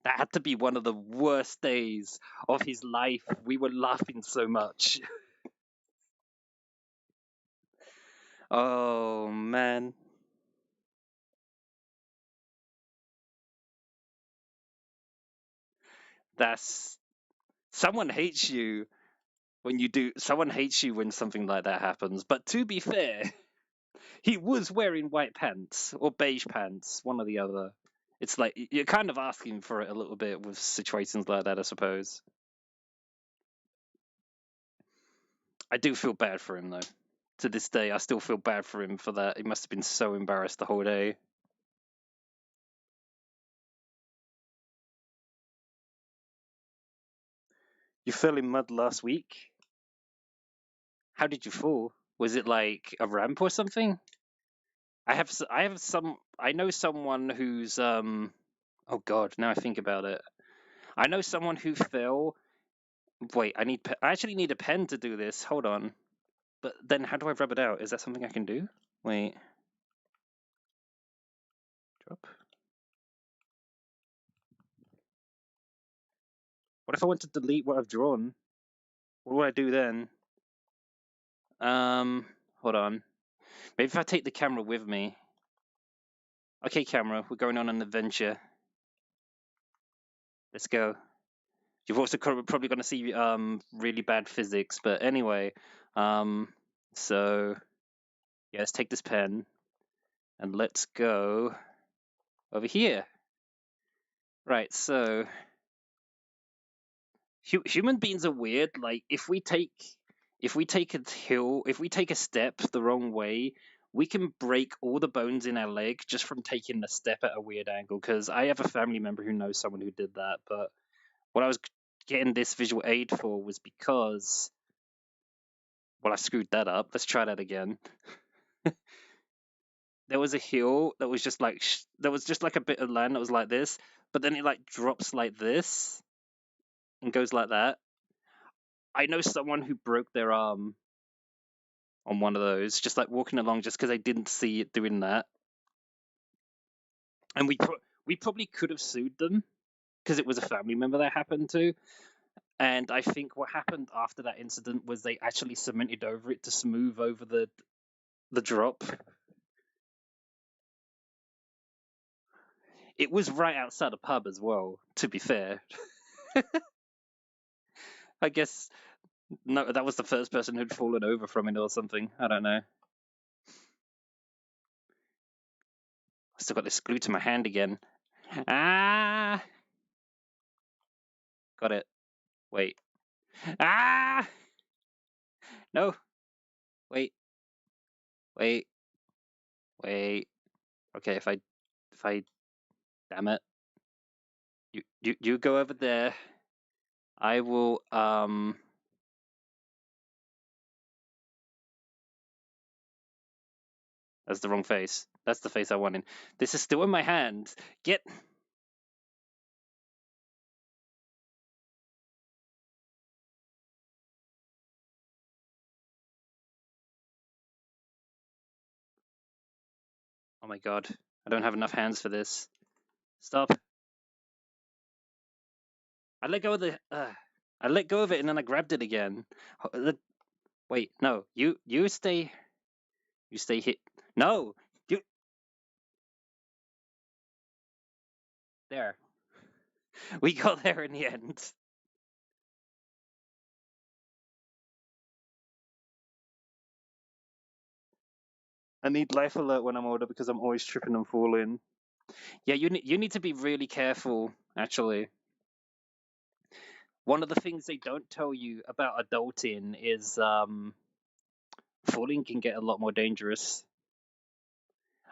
That had to be one of the worst days of his life. We were laughing so much. Oh, man. That's. Someone hates you when you do. Someone hates you when something like that happens. But to be fair, he was wearing white pants or beige pants, one or the other. It's like you're kind of asking for it a little bit with situations like that, I suppose. I do feel bad for him, though. To this day, I still feel bad for him for that. He must have been so embarrassed the whole day. You fell in mud last week? How did you fall? Was it like a ramp or something? I know someone who's oh god, now I think about it. I know someone who fell. Wait, I actually need a pen to do this. Hold on. But then how do I rub it out? Is that something I can do? Wait. Drop. What if I want to delete what I've drawn? What do I do then? Hold on. Maybe if I take the camera with me. Okay, camera, we're going on an adventure. Let's go. You've also probably going to see really bad physics, but anyway, so yeah, let's take this pen and let's go over here. Right, so human beings are weird. Like if we take a step the wrong way, we can break all the bones in our leg just from taking the step at a weird angle. Because I have a family member who knows someone who did that, but what I was getting this visual aid for was because, well, I screwed that up. Let's try that again. There was a hill that was just like there was just like a bit of land that was like this, but then it like drops like this and goes like that. I know someone who broke their arm on one of those, just like walking along, just because they didn't see it doing that. And we probably could have sued them because it was a family member that happened to. And I think what happened after that incident was they actually cemented over it to smooth over the drop. It was right outside a pub as well, to be fair. I guess no, that was the first person who'd fallen over from it or something. I don't know. I still got this glued to my hand again. Ah! Got it. Wait. Ah! No. Wait. Wait. Wait. Okay, if I damn it. You go over there. I will that's the wrong face. That's the face I wanted. This is still in my hand. Get Oh my god. I don't have enough hands for this. Stop. I let go of the I let go of it and then I grabbed it again. Wait, no. You stay hit. No. You there. We got there in the end. I need life alert when I'm older because I'm always tripping and falling. Yeah, you need to be really careful actually. One of the things they don't tell you about adulting is falling can get a lot more dangerous.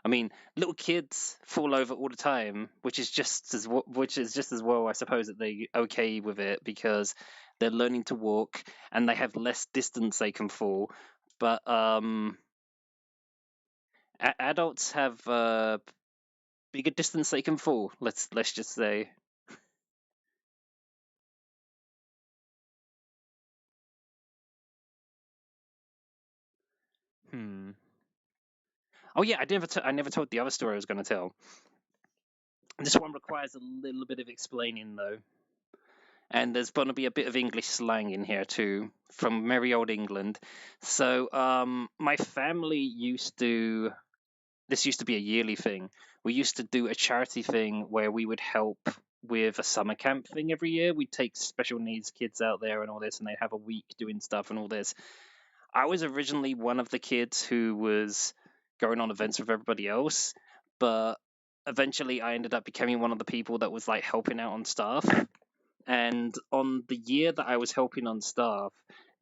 I mean, little kids fall over all the time, which is just as well, I suppose, that they okay with it because they're learning to walk and they have less distance they can fall. But adults have bigger distance they can fall. Let's just say. Hmm. Oh yeah, I never told the other story I was going to tell. This one requires a little bit of explaining though. And there's going to be a bit of English slang in here too, from merry old England. So, my family used to. This used to be a yearly thing. We used to do a charity thing where we would help with a summer camp thing every year. We'd take special needs kids out there and all this, and they'd have a week doing stuff and all this. I was originally one of the kids who was going on events with everybody else, but eventually I ended up becoming one of the people that was like helping out on staff. And on the year that I was helping on staff,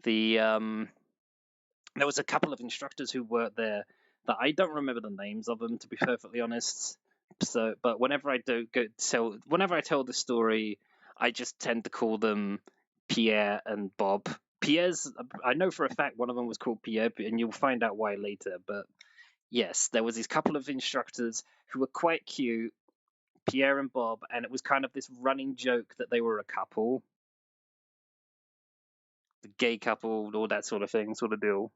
the there was a couple of instructors who worked there that I don't remember the names of them, to be perfectly honest. So, but whenever I tell the story, I just tend to call them Pierre and Bob. I know for a fact one of them was called Pierre, and you'll find out why later. But yes, there was these couple of instructors who were quite cute, Pierre and Bob, and it was kind of this running joke that they were a couple, the gay couple, all that sort of thing, sort of deal.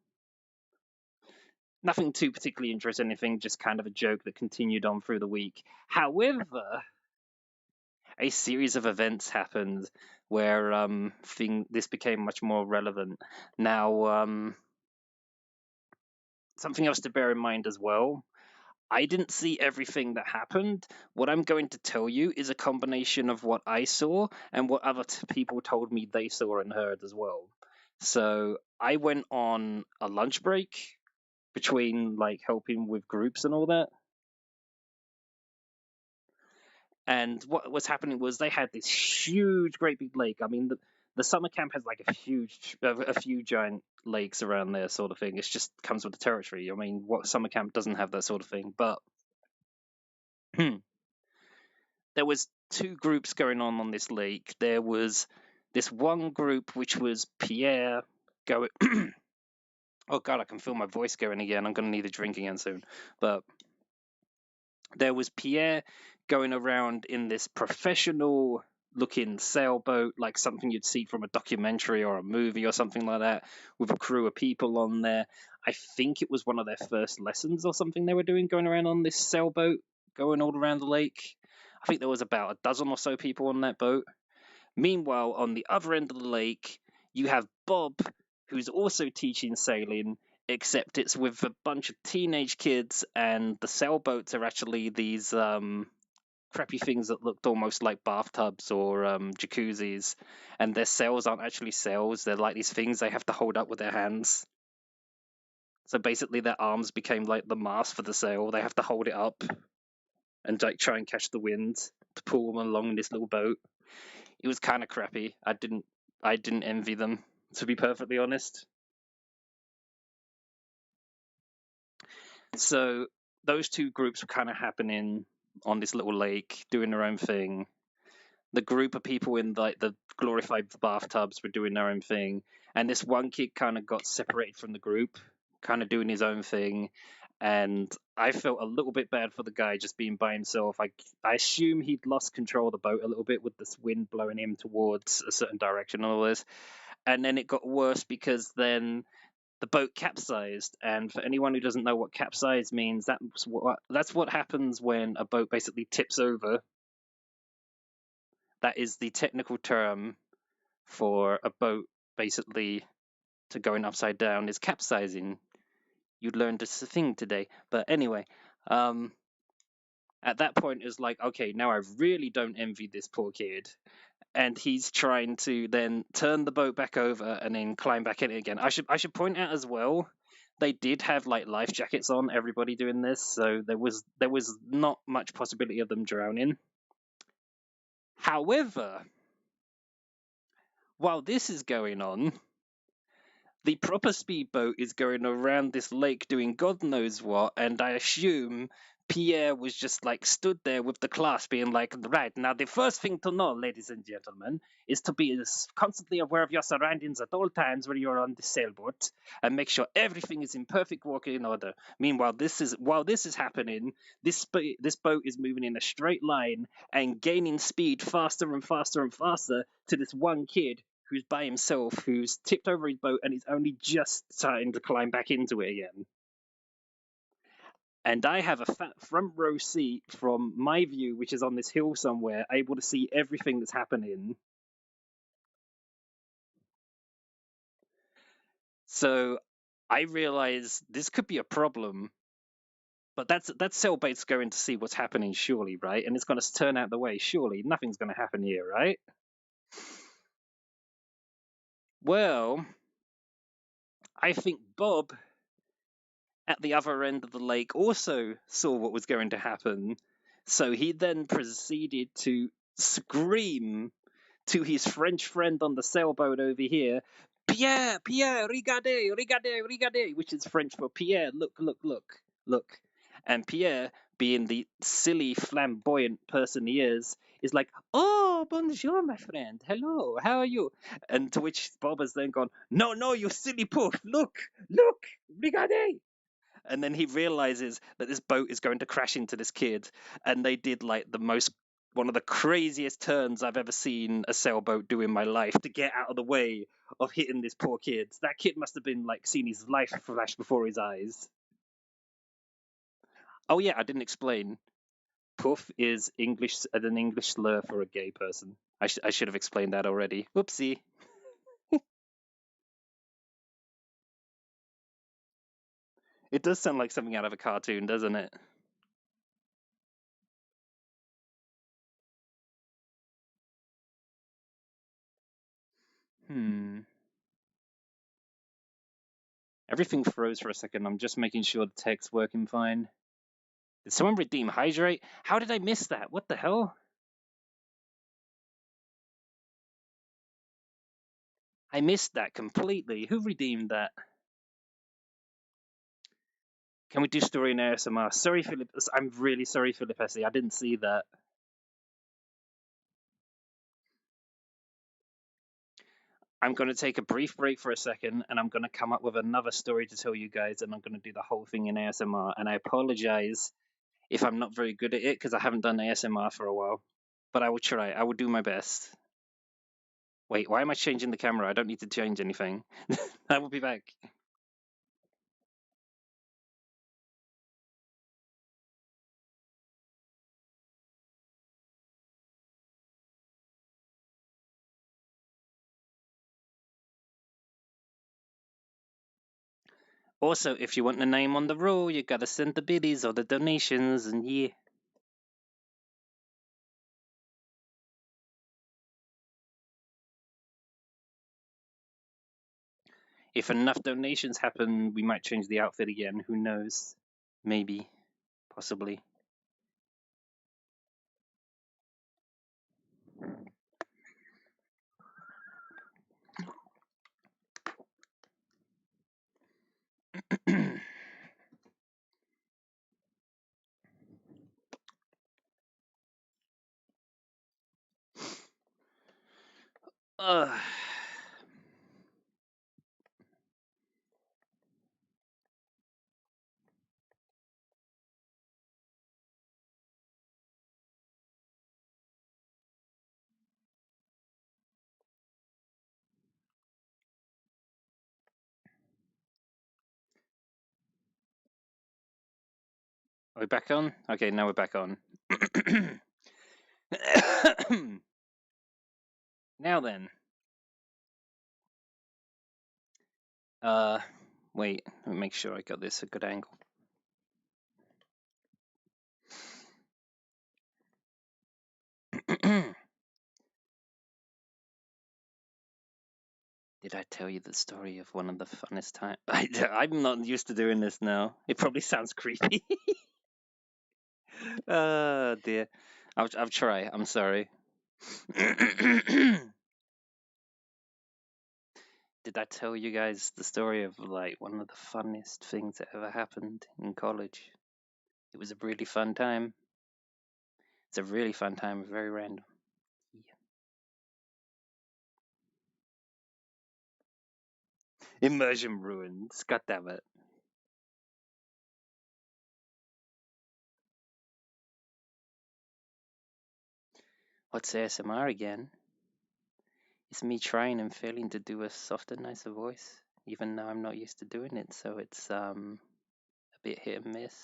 Nothing too particularly interesting, anything, just kind of a joke that continued on through the week. However, a series of events happened where this became much more relevant. Now, something else to bear in mind as well. I didn't see everything that happened. What I'm going to tell you is a combination of what I saw and what other people told me they saw and heard as well. So I went on a lunch break between like helping with groups and all that. And what was happening was they had this huge, great big lake. I mean, the summer camp has like a few giant lakes around there, sort of thing. It just comes with the territory. I mean, what summer camp doesn't have that sort of thing? But there was two groups going on this lake. There was this one group which was Pierre going. Oh God, I can feel my voice going again. I'm going to need a drink again soon. But there was Pierre going around in this professional looking sailboat, like something you'd see from a documentary or a movie or something like that, with a crew of people on there. I think it was one of their first lessons or something they were doing, going around on this sailboat, going all around the lake. I think there was about a dozen or so people on that boat. Meanwhile, on the other end of the lake, you have Bob, who's also teaching sailing, except it's with a bunch of teenage kids, and the sailboats are actually these crappy things that looked almost like bathtubs or jacuzzis, and their sails aren't actually sails. They're like these things they have to hold up with their hands. So basically, their arms became like the mast for the sail. They have to hold it up and like try and catch the wind to pull them along in this little boat. It was kind of crappy. I didn't envy them, to be perfectly honest. So those two groups were kind of happening on this little lake, doing their own thing. The group of people in like the glorified bathtubs were doing their own thing, and this one kid kind of got separated from the group, kind of doing his own thing. And I felt a little bit bad for the guy just being by himself. I assume he'd lost control of the boat a little bit with this wind blowing him towards a certain direction and all this. And then it got worse because then the boat capsized. And for anyone who doesn't know what capsize means, that's what happens when a boat basically tips over. That is the technical term for a boat basically to going upside down is capsizing. You learned this thing today. But anyway, at that point it's like, okay, now I really don't envy this poor kid. And he's trying to then turn the boat back over and then climb back in it again. I should point out as well, they did have like life jackets on, everybody doing this, so there was not much possibility of them drowning. However, while this is going on, the proper speedboat is going around this lake doing God knows what, and I assume Pierre was just like stood there with the class being like, right, now the first thing to know, ladies and gentlemen, is to be constantly aware of your surroundings at all times when you're on the sailboat and make sure everything is in perfect working order. Meanwhile, while this is happening, this boat is moving in a straight line and gaining speed faster and faster and faster to this one kid who's by himself, who's tipped over his boat and is only just starting to climb back into it again. And I have a fat front row seat from my view, which is on this hill somewhere, able to see everything that's happening. So I realize this could be a problem, but that's sailbait's going to see what's happening, surely, right? And it's going to turn out the way, surely. Nothing's going to happen here, right? Well, I think Bob at the other end of the lake also saw what was going to happen. So he then proceeded to scream to his French friend on the sailboat over here, Pierre, Pierre, regardez, regardez, regardez, which is French for Pierre, look, look, look, look. And Pierre, being the silly, flamboyant person he is like, oh, bonjour, my friend. Hello, how are you? And to which Bob has then gone, no, no, you silly poof, look, look, regardez. And then he realizes that this boat is going to crash into this kid, and they did like one of the craziest turns I've ever seen a sailboat do in my life to get out of the way of hitting this poor kid. That kid must have been like seeing his life flash before his eyes. Oh yeah, I didn't explain. Puff is an English slur for a gay person. I should have explained that already. Whoopsie. It does sound like something out of a cartoon, doesn't it? Everything froze for a second. I'm just making sure the tech's working fine. Did someone redeem Hydrate? How did I miss that? What the hell? I missed that completely. Who redeemed that? Can we do story in ASMR? Sorry, Philip. I'm really sorry, Philip Essie. I didn't see that. I'm going to take a brief break for a second, and I'm going to come up with another story to tell you guys, and I'm going to do the whole thing in ASMR. And I apologize if I'm not very good at it, because I haven't done ASMR for a while. But I will try. I will do my best. Wait, why am I changing the camera? I don't need to change anything. I will be back. Also, if you want the name on the roll, you gotta send the biddies or the donations, and yeah. If enough donations happen, we might change the outfit again. Who knows? Maybe. Possibly. Are we back on? Okay, now we're back on. Now then. Wait, let me make sure I got this a good angle. Did I tell you the story of one of the funnest times? I'm not used to doing this now. It probably sounds creepy. Oh dear. I'll try. I'm sorry. Did I tell you guys the story of like one of the funniest things that ever happened in college? It was a really fun time. It's a really fun time, very random. Yeah. Immersion ruins. God damn it. What's ASMR again? It's me trying and failing to do a softer, nicer voice, even though I'm not used to doing it, so it's a bit hit and miss.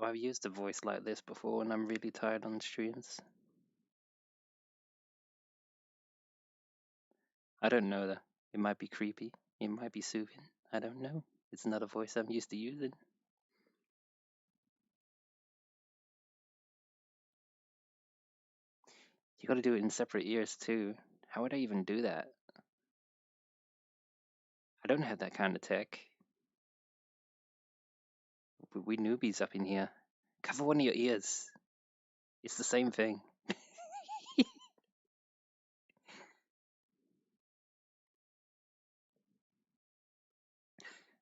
I've used a voice like this before when I'm really tired on streams. I don't know though. It might be creepy. It might be soothing. I don't know. It's not a voice I'm used to using. You gotta do it in separate ears too. How would I even do that? I don't have that kind of tech. We newbies up in here. Cover one of your ears. It's the same thing.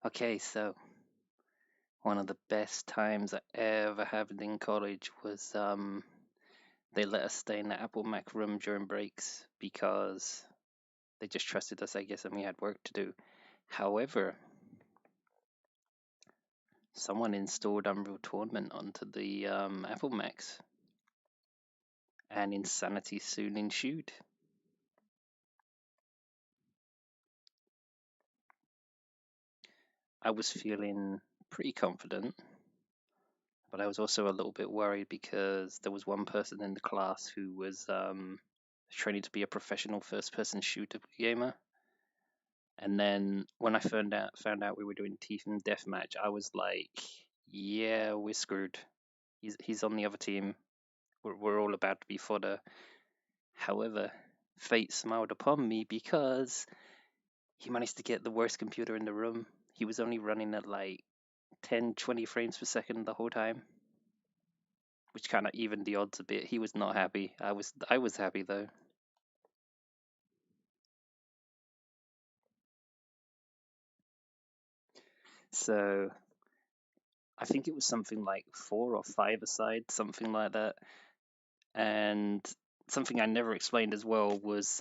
Okay, so one of the best times I ever had in college was they let us stay in the Apple Mac room during breaks because they just trusted us, I guess, and we had work to do. However, someone installed Unreal Tournament onto the Apple Macs, and insanity soon ensued. I was feeling pretty confident, but I was also a little bit worried because there was one person in the class who was training to be a professional first-person shooter gamer. And then when I found out we were doing Teeth and Deathmatch, I was like, "Yeah, we're screwed. He's on the other team. We're all about to be fodder." However, fate smiled upon me because he managed to get the worst computer in the room. He was only running at like 10, 20 frames per second the whole time, which kind of evened the odds a bit. He was not happy. I was happy though. So I think it was something like 4 or 5 aside, something like that. And something I never explained as well was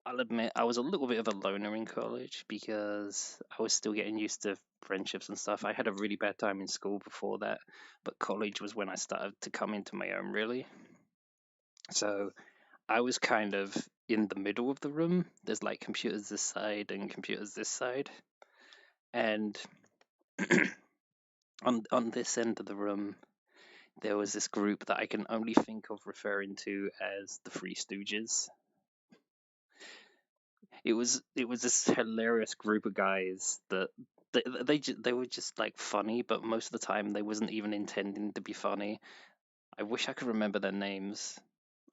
I'll admit I was a little bit of a loner in college because I was still getting used to friendships and stuff. I had a really bad time in school before that, but college was when I started to come into my own, really. So I was kind of in the middle of the room. There's like computers this side and computers this side. And on this end of the room, there was this group that I can only think of referring to as the Three Stooges. It was this hilarious group of guys that they were just like funny, but most of the time they wasn't even intending to be funny. I wish I could remember their names.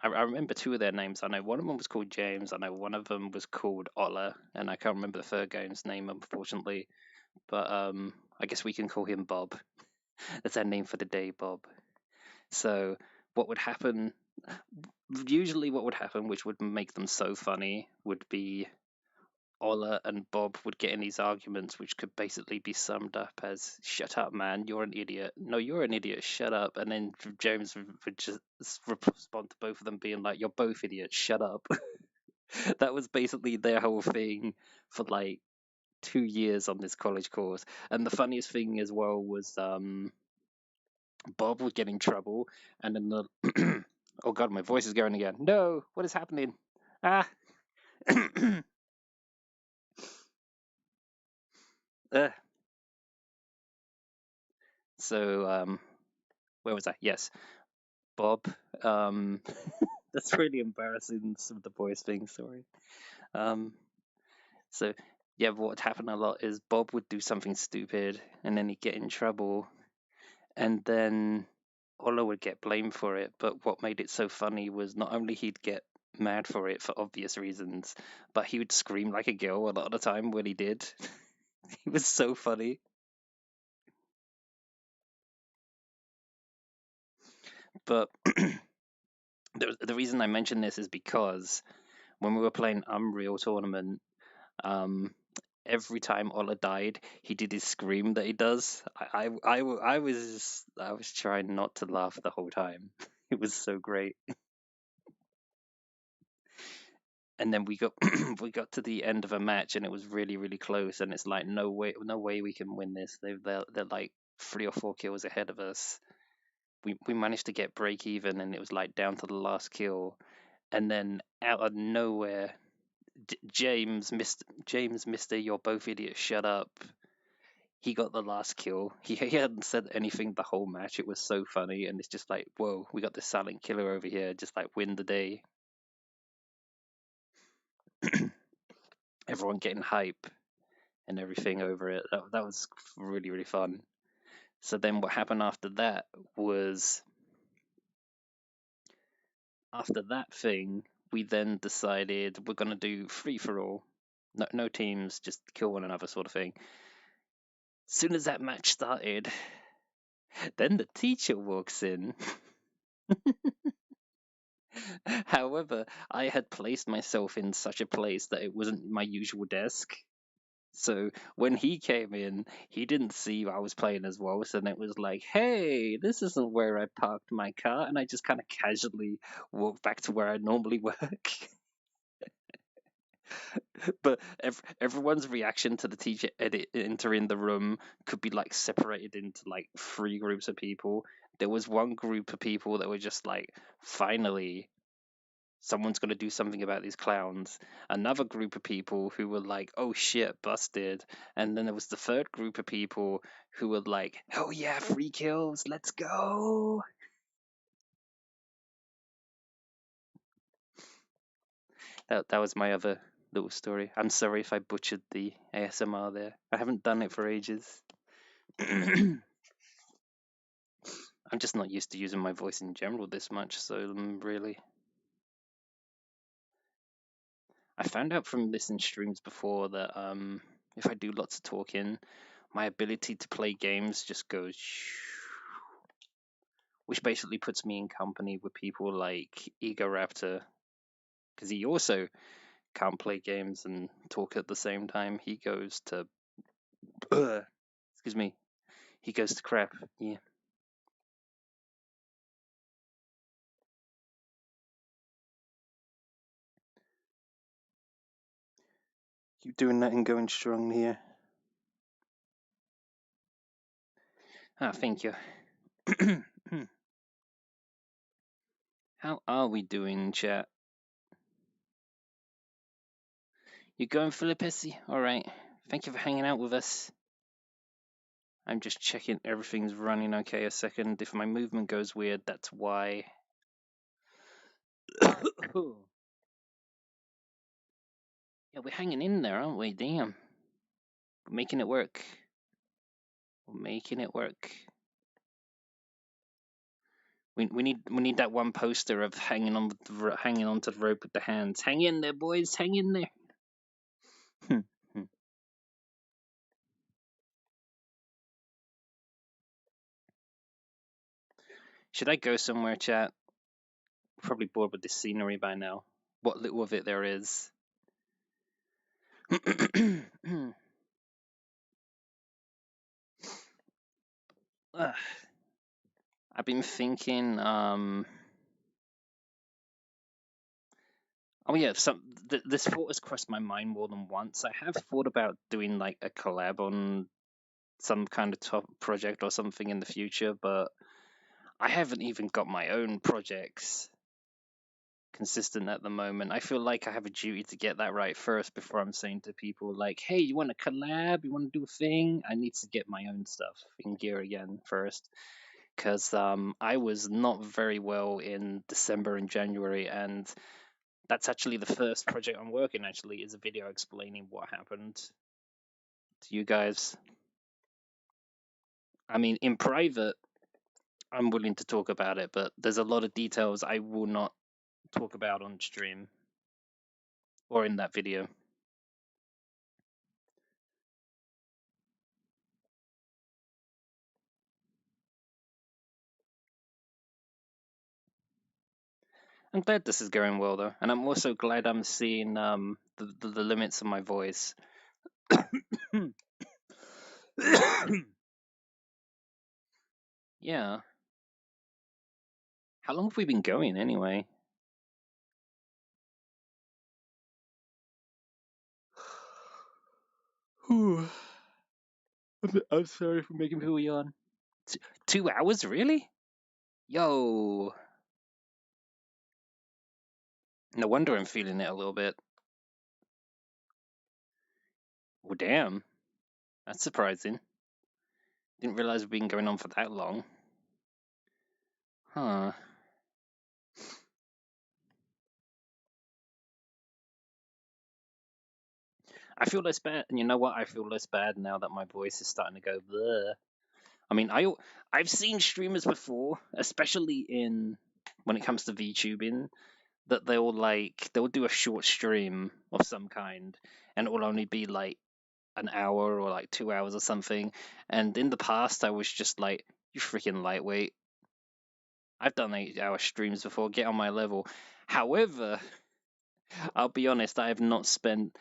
I remember two of their names. I know one of them was called James. I know one of them was called Ola, and I can't remember the third guy's name, unfortunately. But I guess we can call him Bob. That's our name for the day, Bob. So what would happen? Usually, what would happen, which would make them so funny, would be Ola and Bob would get in these arguments, which could basically be summed up as "Shut up, man! You're an idiot. No, you're an idiot. Shut up." And then James would just respond to both of them, being like, "You're both idiots. Shut up." That was basically their whole thing for like 2 years on this college course. And the funniest thing as well was Bob would get in trouble, and then the oh god, my voice is going again. No, what is happening? Ah. uh, so where was I? Yes, Bob. Um, that's really embarrassing. Some of the boys thing. Sorry. Um, so yeah, what would happen a lot is Bob would do something stupid, and then he'd get in trouble, and then Ola would get blamed for it. But what made it so funny was not only he'd get mad for it for obvious reasons, but he would scream like a girl a lot of the time when he did. It was so funny. But the reason I mention this is because when we were playing Unreal Tournament, um, every time Ola died, he did his scream that he does. I was trying not to laugh the whole time. It was so great. And then we got we got to the end of a match, and it was really close. And it's like no way we can win this. They're like 3 or 4 kills ahead of us. We managed to get break even, and it was like down to the last kill. And then out of nowhere, James, Mister, you're both idiots. Shut up. He got the last kill. He hadn't said anything the whole match. It was so funny, and it's just like, whoa, we got this silent killer over here, just like win the day. Everyone getting hype and everything over it. That was really fun. So then what happened after that was after that thing, we then decided we're gonna do free for all. No teams, just kill one another sort of thing. Soon as that match started, then the teacher walks in. However, I had placed myself in such a place that it wasn't my usual desk. So when he came in, he didn't see I was playing as well. So then it was like, hey, this isn't where I parked my car. And I just kind of casually walked back to where I normally work. But everyone's reaction to the teacher entering the room could be like separated into like 3 groups of people. There was one group of people that were just like, finally, someone's going to do something about these clowns. Another group of people who were like, oh shit, busted. And then there was the third group of people who were like, oh yeah, 3 kills, let's go. That was my other little story. I'm sorry if I butchered the ASMR there. I haven't done it for ages. I'm just not used to using my voice in general this much, so really. I found out from listening streams before that if I do lots of talking, my ability to play games just goes, which basically puts me in company with people like Ego Raptor, because he also can't play games and talk at the same time. He goes to, excuse me, he goes to crap. Yeah. Keep doing that and going strong here. Ah, thank you. How are we doing, chat? You going, Philippesi? All right. Thank you for hanging out with us. I'm just checking everything's running okay a second. If my movement goes weird, that's why. Yeah, we're hanging in there, aren't we? Damn. We're making it work. We're making it work. We need that one poster of hanging onto the rope with the hands. Hang in there, boys. Hang in there. Should I go somewhere, chat? Probably bored with this scenery by now. What little of it there is. I've been thinking. Oh yeah, this thought has crossed my mind more than once. I have thought about doing like a collab on some kind of top project or something in the future, but I haven't even got my own projects consistent at the moment. I feel like I have a duty to get that right first before I'm saying to people like, "Hey, you want to collab? You want to do a thing?" I need to get my own stuff in gear again first, because I was not very well in December and January, and that's actually the first project I'm working. Actually, is a video explaining what happened to you guys. I mean, in private, I'm willing to talk about it, but there's a lot of details I will not talk about on stream or in that video. I'm glad this is going well though, and I'm also glad I'm seeing the limits of my voice. Yeah. How long have we been going anyway? I'm sorry for making people yawn. 2 hours, really? Yo. No wonder I'm feeling it a little bit. Well, damn. That's surprising. Didn't realize we've been going on for that long. Huh. I feel less bad, and you know what? I feel less bad now that my voice is starting to go bleh. I mean, I've seen streamers before, especially in when it comes to VTubing, that they'll do a short stream of some kind, and it will only be like an hour or like 2 hours or something. And in the past, I was just like, "You freaking lightweight! I've done 8 hour streams before. Get on my level." However, I'll be honest, I have not spent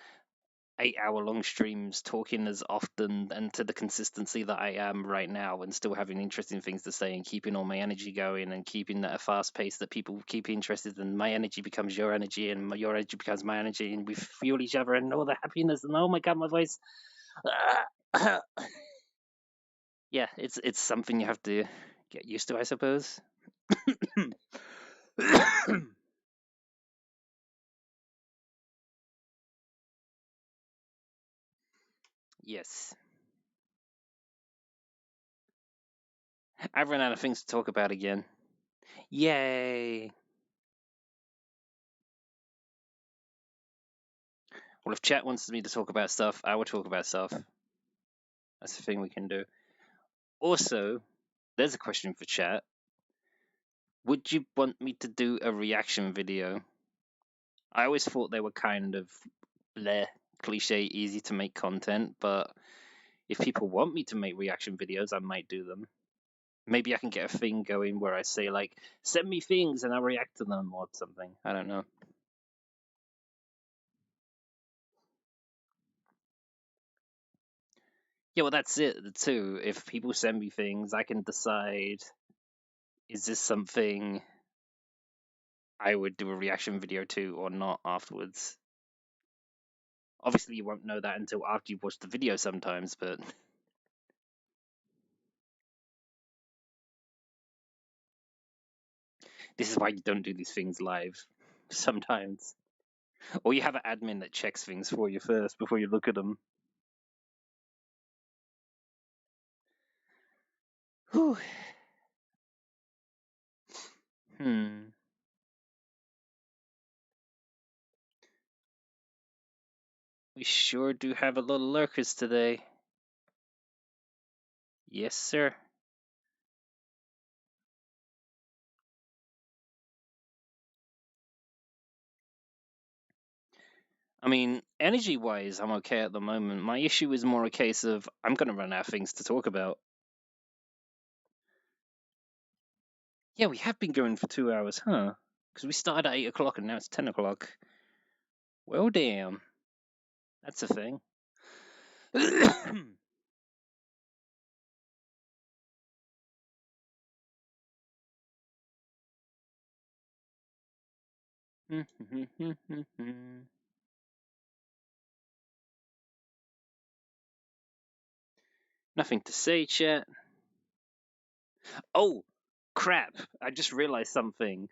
8 hour long streams talking as often and to the consistency that I am right now, and still having interesting things to say and keeping all my energy going and keeping at a fast pace that people keep interested in. My energy becomes your energy and your energy becomes my energy, and we fuel each other and all the happiness. And oh my god, my voice. Yeah, it's something you have to get used to, I suppose. Yes. I've run out of things to talk about again. Yay! Well, if chat wants me to talk about stuff, I will talk about stuff. That's the thing we can do. Also, there's a question for chat. Would you want me to do a reaction video? I always thought they were kind of bleh, cliche, easy to make content, but if people want me to make reaction videos, I might do them. Maybe I can get a thing going where I say, like, send me things and I'll react to them or something. I don't know. Yeah, well, that's it, too. If people send me things, I can decide, is this something I would do a reaction video to or not afterwards. Obviously, you won't know that until after you've watched the video sometimes, but this is why you don't do these things live sometimes. Or you have an admin that checks things for you first before you look at them. Whew. Hmm. We sure do have a lot of lurkers today. Yes, sir. I mean, energy-wise, I'm okay at the moment. My issue is more a case of I'm going to run out of things to talk about. Yeah, we have been going for 2 hours, huh? Because we started at 8 o'clock and now it's 10 o'clock. Well, damn. That's a thing. Nothing to say, chat. Oh, crap. I just realized something.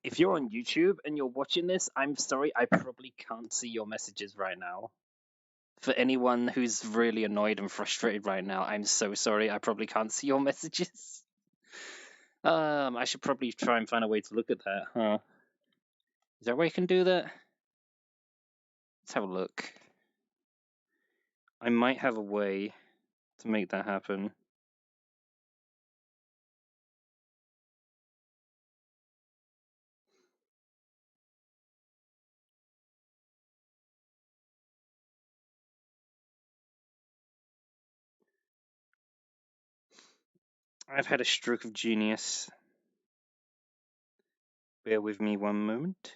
If you're on YouTube and you're watching this, I'm sorry, I probably can't see your messages right now. For anyone who's really annoyed and frustrated right now, I'm so sorry, I probably can't see your messages. I should probably try and find a way to look at that, huh? Is there a way I can do that? Let's have a look. I might have a way to make that happen. I've had a stroke of genius. Bear with me one moment.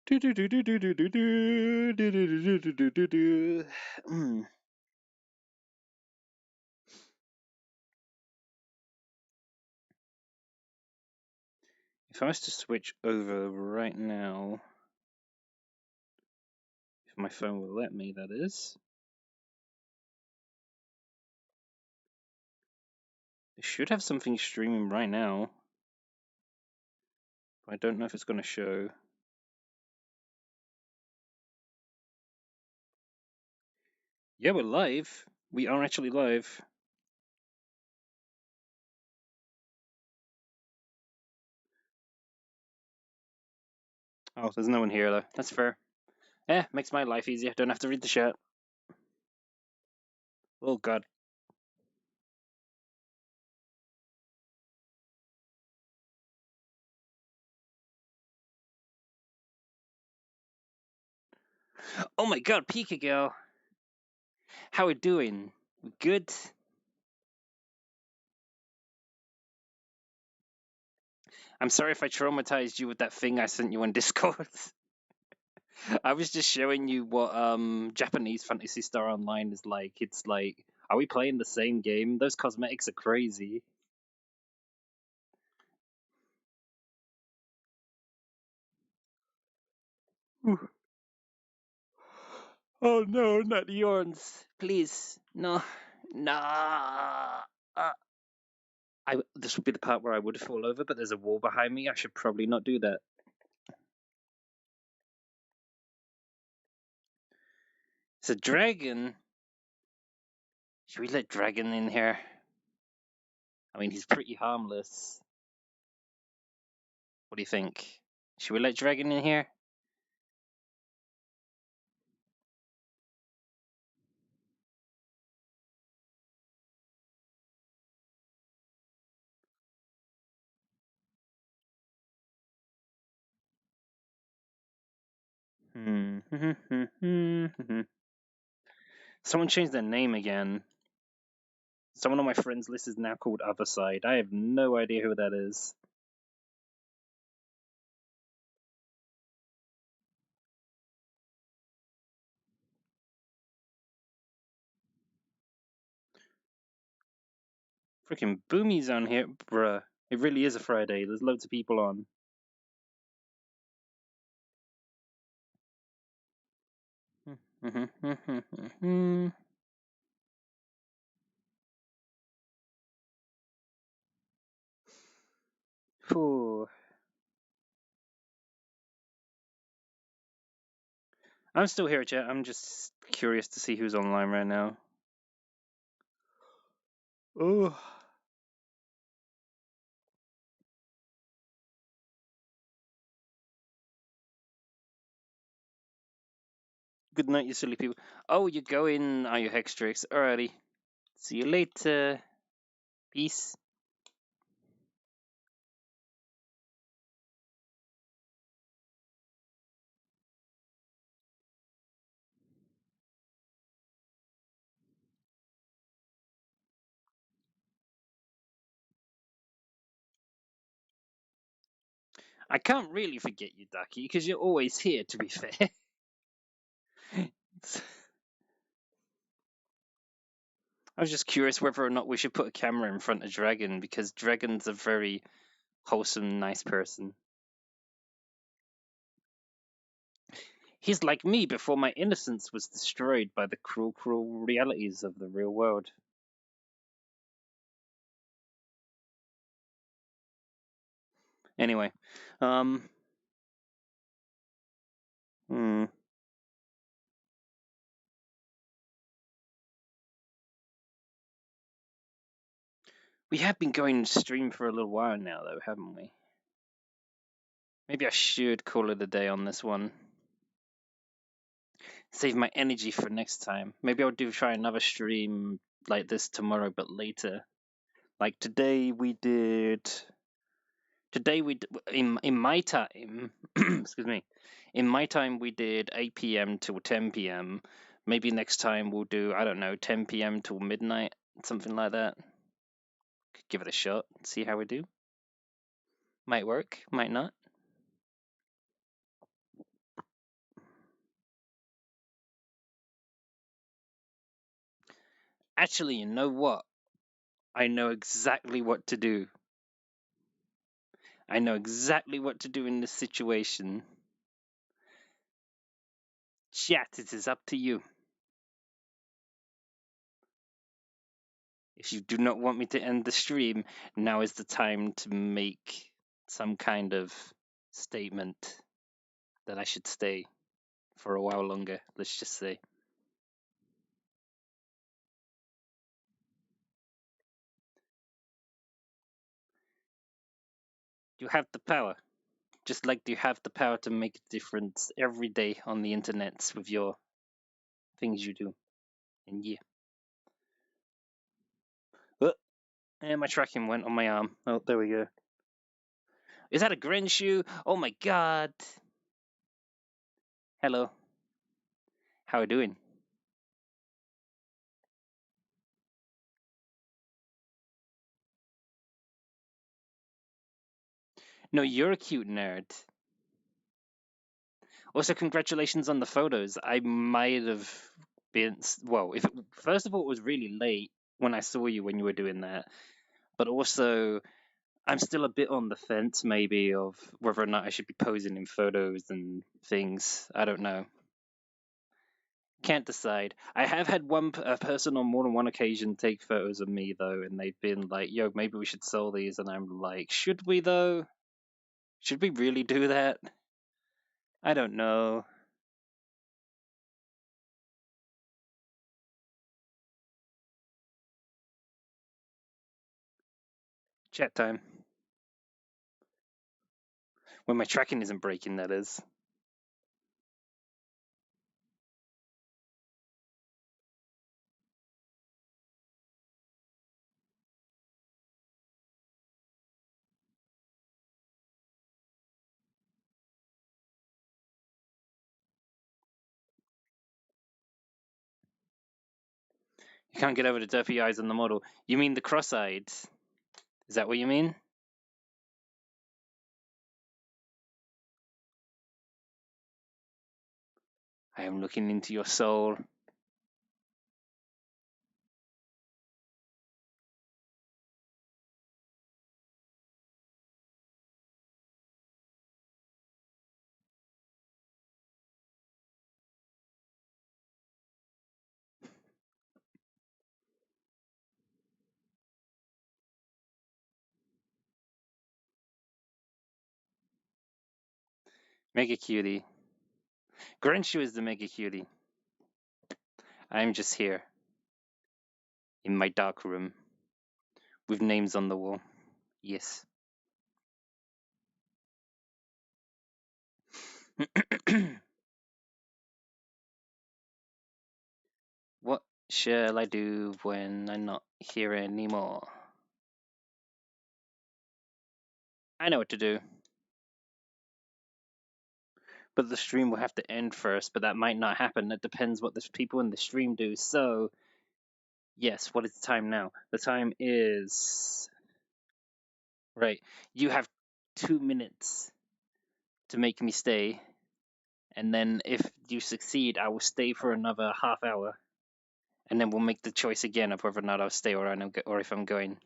If I was to switch over right now, if my phone will let me, that is. It should have something streaming right now. I don't know if it's going to show. Yeah, we're live. We are actually live. Oh, there's no one here though. That's fair. Makes my life easier. Don't have to read the chat. Oh god. Oh my god, Pika girl. How we doing? Good? I'm sorry if I traumatized you with that thing I sent you on Discord. I was just showing you what Japanese Fantasy Star Online is like. It's like, are we playing the same game? Those cosmetics are crazy. Oh no, not the Yorns. Please. No. Nah. This would be the part where I would fall over, but there's a wall behind me. I should probably not do that. It's a dragon. Should we let Dragon in here? I mean, he's pretty harmless. What do you think? Should we let Dragon in here? Someone changed their name again. Someone on my friends list is now called Otherside. I have no idea who that is. Freaking Boomy's on here, bruh. It really is a Friday. There's loads of people on. Phew. I'm still here, chat. I'm just curious to see who's online right now. Oh. Good night, you silly people. Oh, you're going. Are you Hextrix? Alrighty. See you later. Peace. I can't really forget you, Ducky, because you're always here, to be fair. I was just curious whether or not we should put a camera in front of Dragon, because Dragon's a very wholesome, nice person. He's like me before my innocence was destroyed by the cruel, cruel realities of the real world. Anyway, hmm. We have been going to stream for a little while now, though, haven't we? Maybe I should call it a day on this one. Save my energy for next time. Maybe I'll try another stream like this tomorrow, but later. Like today we did. Today we in my time. Excuse me. In my time we did 8 p.m. till 10 p.m. Maybe next time we'll do, I don't know, 10 p.m. till midnight, something like that. Could give it a shot. See how we do. Might work. Might not. Actually, you know what? I know exactly what to do. I know exactly what to do in this situation. Chat, it is up to you. If you do not want me to end the stream, now is the time to make some kind of statement that I should stay for a while longer, let's just say. You have the power. Just like you have the power to make a difference every day on the internet with your things you do. And yeah. And my tracking went on my arm. Oh, there we go. Is that a Gren shoe? Oh my god. Hello. How are you doing? No, you're a cute nerd. Also, congratulations on the photos. I might have been, well, if first of all, it was really late when I saw you when you were doing that, but also I'm still a bit on the fence, maybe, of whether or not I should be posing in photos and things. I don't know. Can't decide. I have had a person on more than one occasion take photos of me though, and they've been like, "Yo, maybe we should sell these," and I'm like, "Should we though? Should we really do that?" I don't know. Chat time. When my tracking isn't breaking, that is. You can't get over the derpy eyes on the model. You mean the cross-eyed? Is that what you mean? I am looking into your soul. Mega cutie. Grenshu is the mega cutie. I'm just here. In my dark room. With names on the wall. Yes. What shall I do when I'm not here anymore? I know what to do. But the stream will have to end first, but that might not happen. That depends what the people in the stream do. So, yes, what is the time now? The time is... Right. You have 2 minutes to make me stay, and then if you succeed, I will stay for another half hour, and then we'll make the choice again of whether or not I'll stay or if I'm going.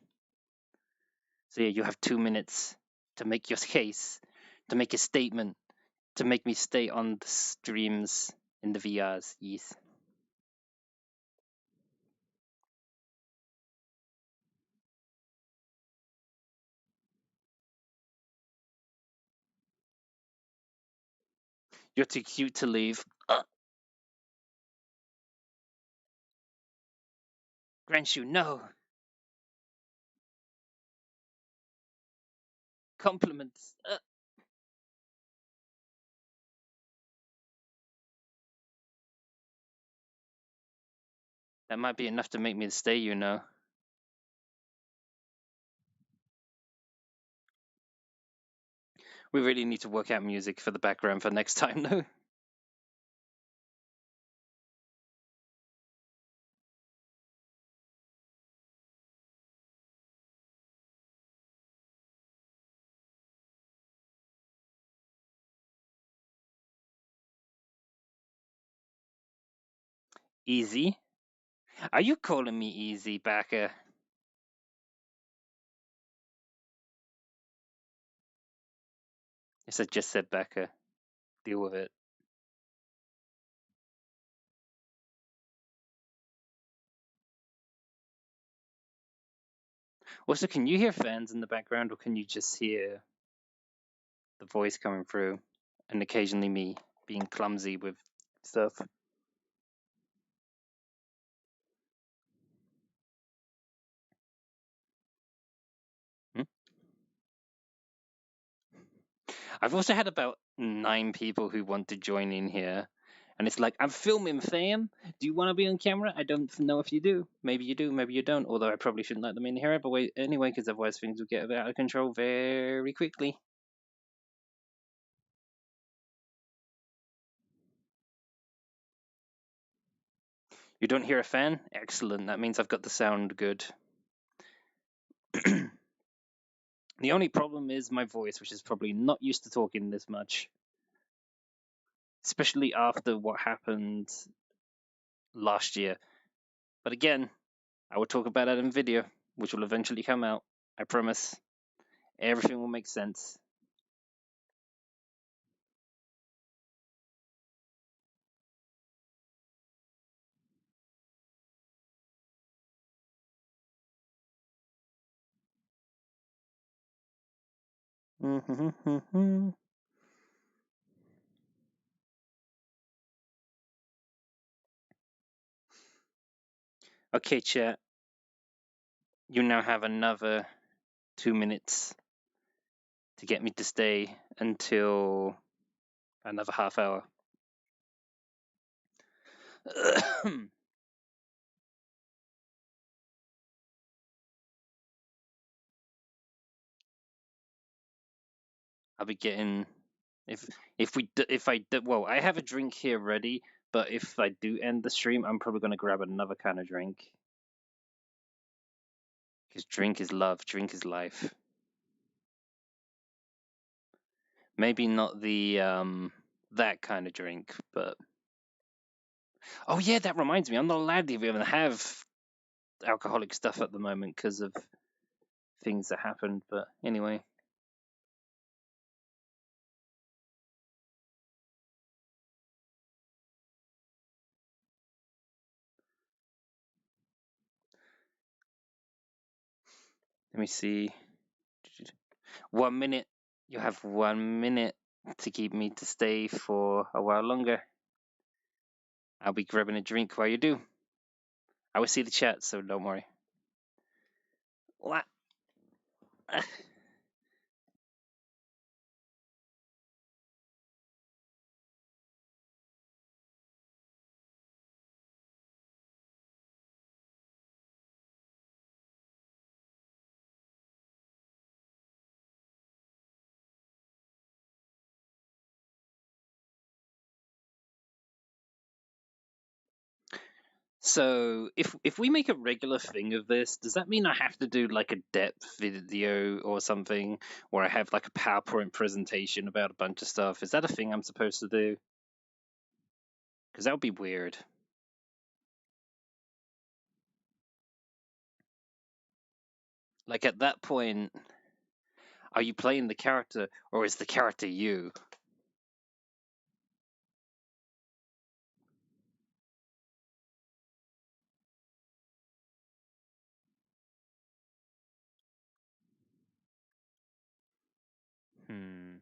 So yeah, you have 2 minutes to make your case, to make a statement, to make me stay on the streams in the VRs. Yes. You're too cute to leave. Grant you no compliments. That might be enough to make me stay, you know. We really need to work out music for the background for next time, though. Easy? Are you calling me easy, Backer? Yes, I just said Backer. Deal with it. Also, can you hear fans in the background, or can you just hear the voice coming through, and occasionally me being clumsy with stuff? Hmm? I've also had about 9 people who want to join in here, and it's like, I'm filming, fam. Do you want to be on camera? I don't know if you do. Maybe you do, maybe you don't. Although I probably shouldn't let them in here, but wait, anyway, because otherwise things will get a bit out of control very quickly. You don't hear a fan? Excellent. That means I've got the sound good. The only problem is my voice, which is probably not used to talking this much, especially after what happened last year. But again, I will talk about that in video, which will eventually come out. I promise. Everything will make sense. Okay, chat. You now have another 2 minutes to get me to stay until another half hour. I'll be getting if I do, well, I have a drink here ready, but if I do end the stream, I'm probably gonna grab another kind of drink because drink is love, drink is life. Maybe not the that kind of drink, but oh yeah, that reminds me, I'm not allowed to even have alcoholic stuff at the moment because of things that happened. But anyway, let me see. 1 minute. You have 1 minute to keep me to stay for a while longer. I'll be grabbing a drink while you do. I will see the chat, so don't worry. What? So if we make a regular thing of this, does that mean I have to do like a depth video or something, where I have like a PowerPoint presentation about a bunch of stuff? Is that a thing I'm supposed to do? Because that would be weird. Like at that point, are you playing the character or is the character you? Hmm.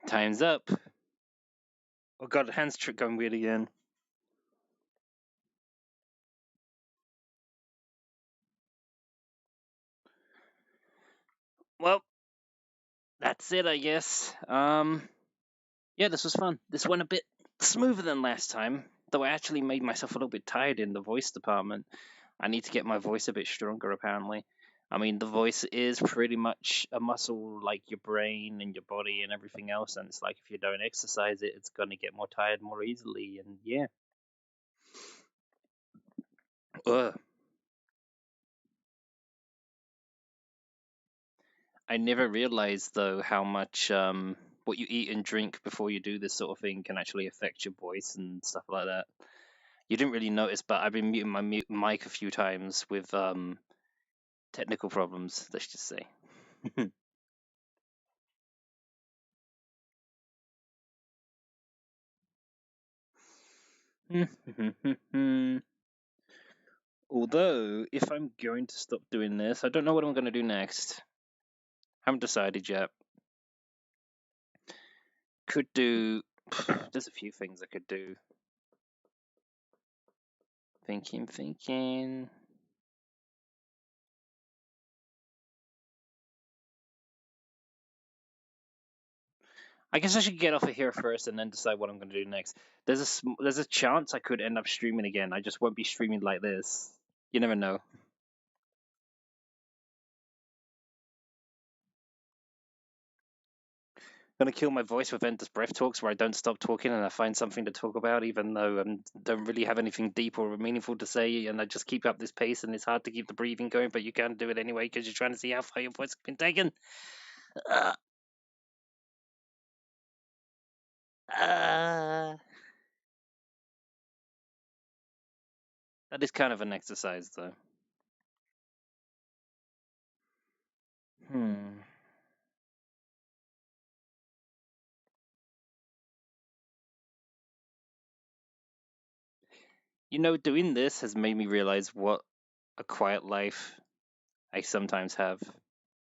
Time's up. Oh god, hands trick going weird again. Well, that's it, I guess. Yeah, this was fun. This went a bit smoother than last time, though I actually made myself a little bit tired in the voice department. I need to get my voice a bit stronger, apparently. I mean, the voice is pretty much a muscle like your brain and your body and everything else, and it's like if you don't exercise it, it's going to get more tired more easily, and yeah. Ugh. I never realized, though, how much what you eat and drink before you do this sort of thing can actually affect your voice and stuff like that. You didn't really notice, but I've been muting my mic a few times with technical problems, let's just say. Although, if I'm going to stop doing this, I don't know what I'm going to do next. Haven't decided yet. Could do. There's a few things I could do. Thinking. I guess I should get off of here first and then decide what I'm going to do next. There's a chance I could end up streaming again. I just won't be streaming like this. You never know. Gonna kill my voice with endless breath talks where I don't stop talking and I find something to talk about, even though I don't really have anything deep or meaningful to say, and I just keep up this pace, and it's hard to keep the breathing going, but you can't do it anyway because you're trying to see how far your voice has been taken. Uh, uh, that is kind of an exercise, though. Hmm. You know, doing this has made me realize what a quiet life I sometimes have,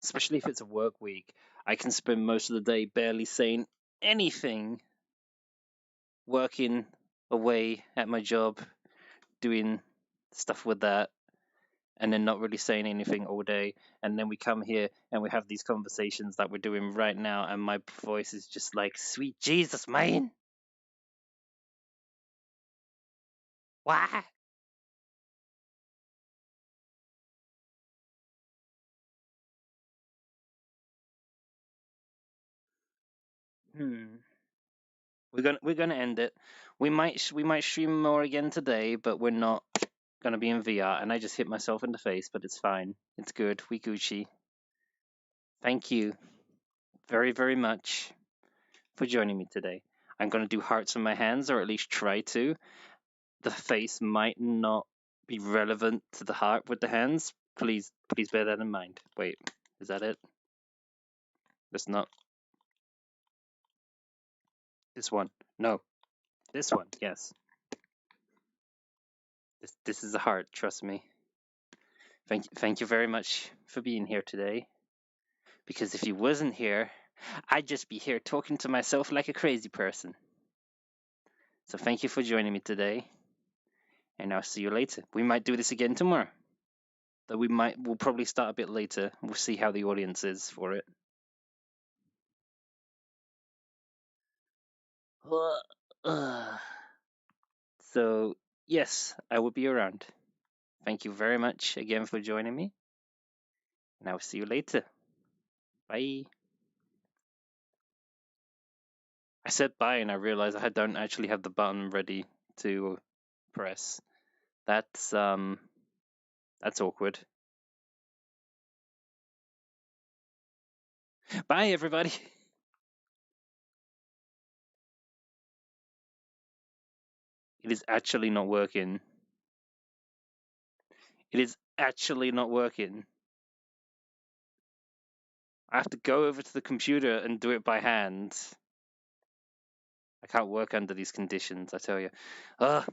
especially if it's a work week. I can spend most of the day barely saying anything, working away at my job, doing stuff with that, and then not really saying anything all day. And then we come here and we have these conversations that we're doing right now, and my voice is just like, sweet Jesus, man. Why? Hmm. We're gonna end it. We might stream more again today, but we're not gonna be in VR. And I just hit myself in the face, but it's fine. It's good. We Gucci. Thank you very very much for joining me today. I'm gonna do hearts on my hands, or at least try to. The face might not be relevant to the heart with the hands. Please bear that in mind. Wait, is that it? That's not this one. No, this one. Yes, this is a heart. Trust me. Thank you very much for being here today. Because if you wasn't here, I'd just be here talking to myself like a crazy person. So thank you for joining me today, and I'll see you later. We might do this again tomorrow. Though we'll probably start a bit later. We'll see how the audience is for it. So, yes, I will be around. Thank you very much again for joining me, and I'll see you later. Bye. I said bye, and I realized I don't actually have the button ready to press. That's awkward. Bye, everybody. It is actually not working. It is actually not working. I have to go over to the computer and do it by hand. I can't work under these conditions, I tell you. Ugh.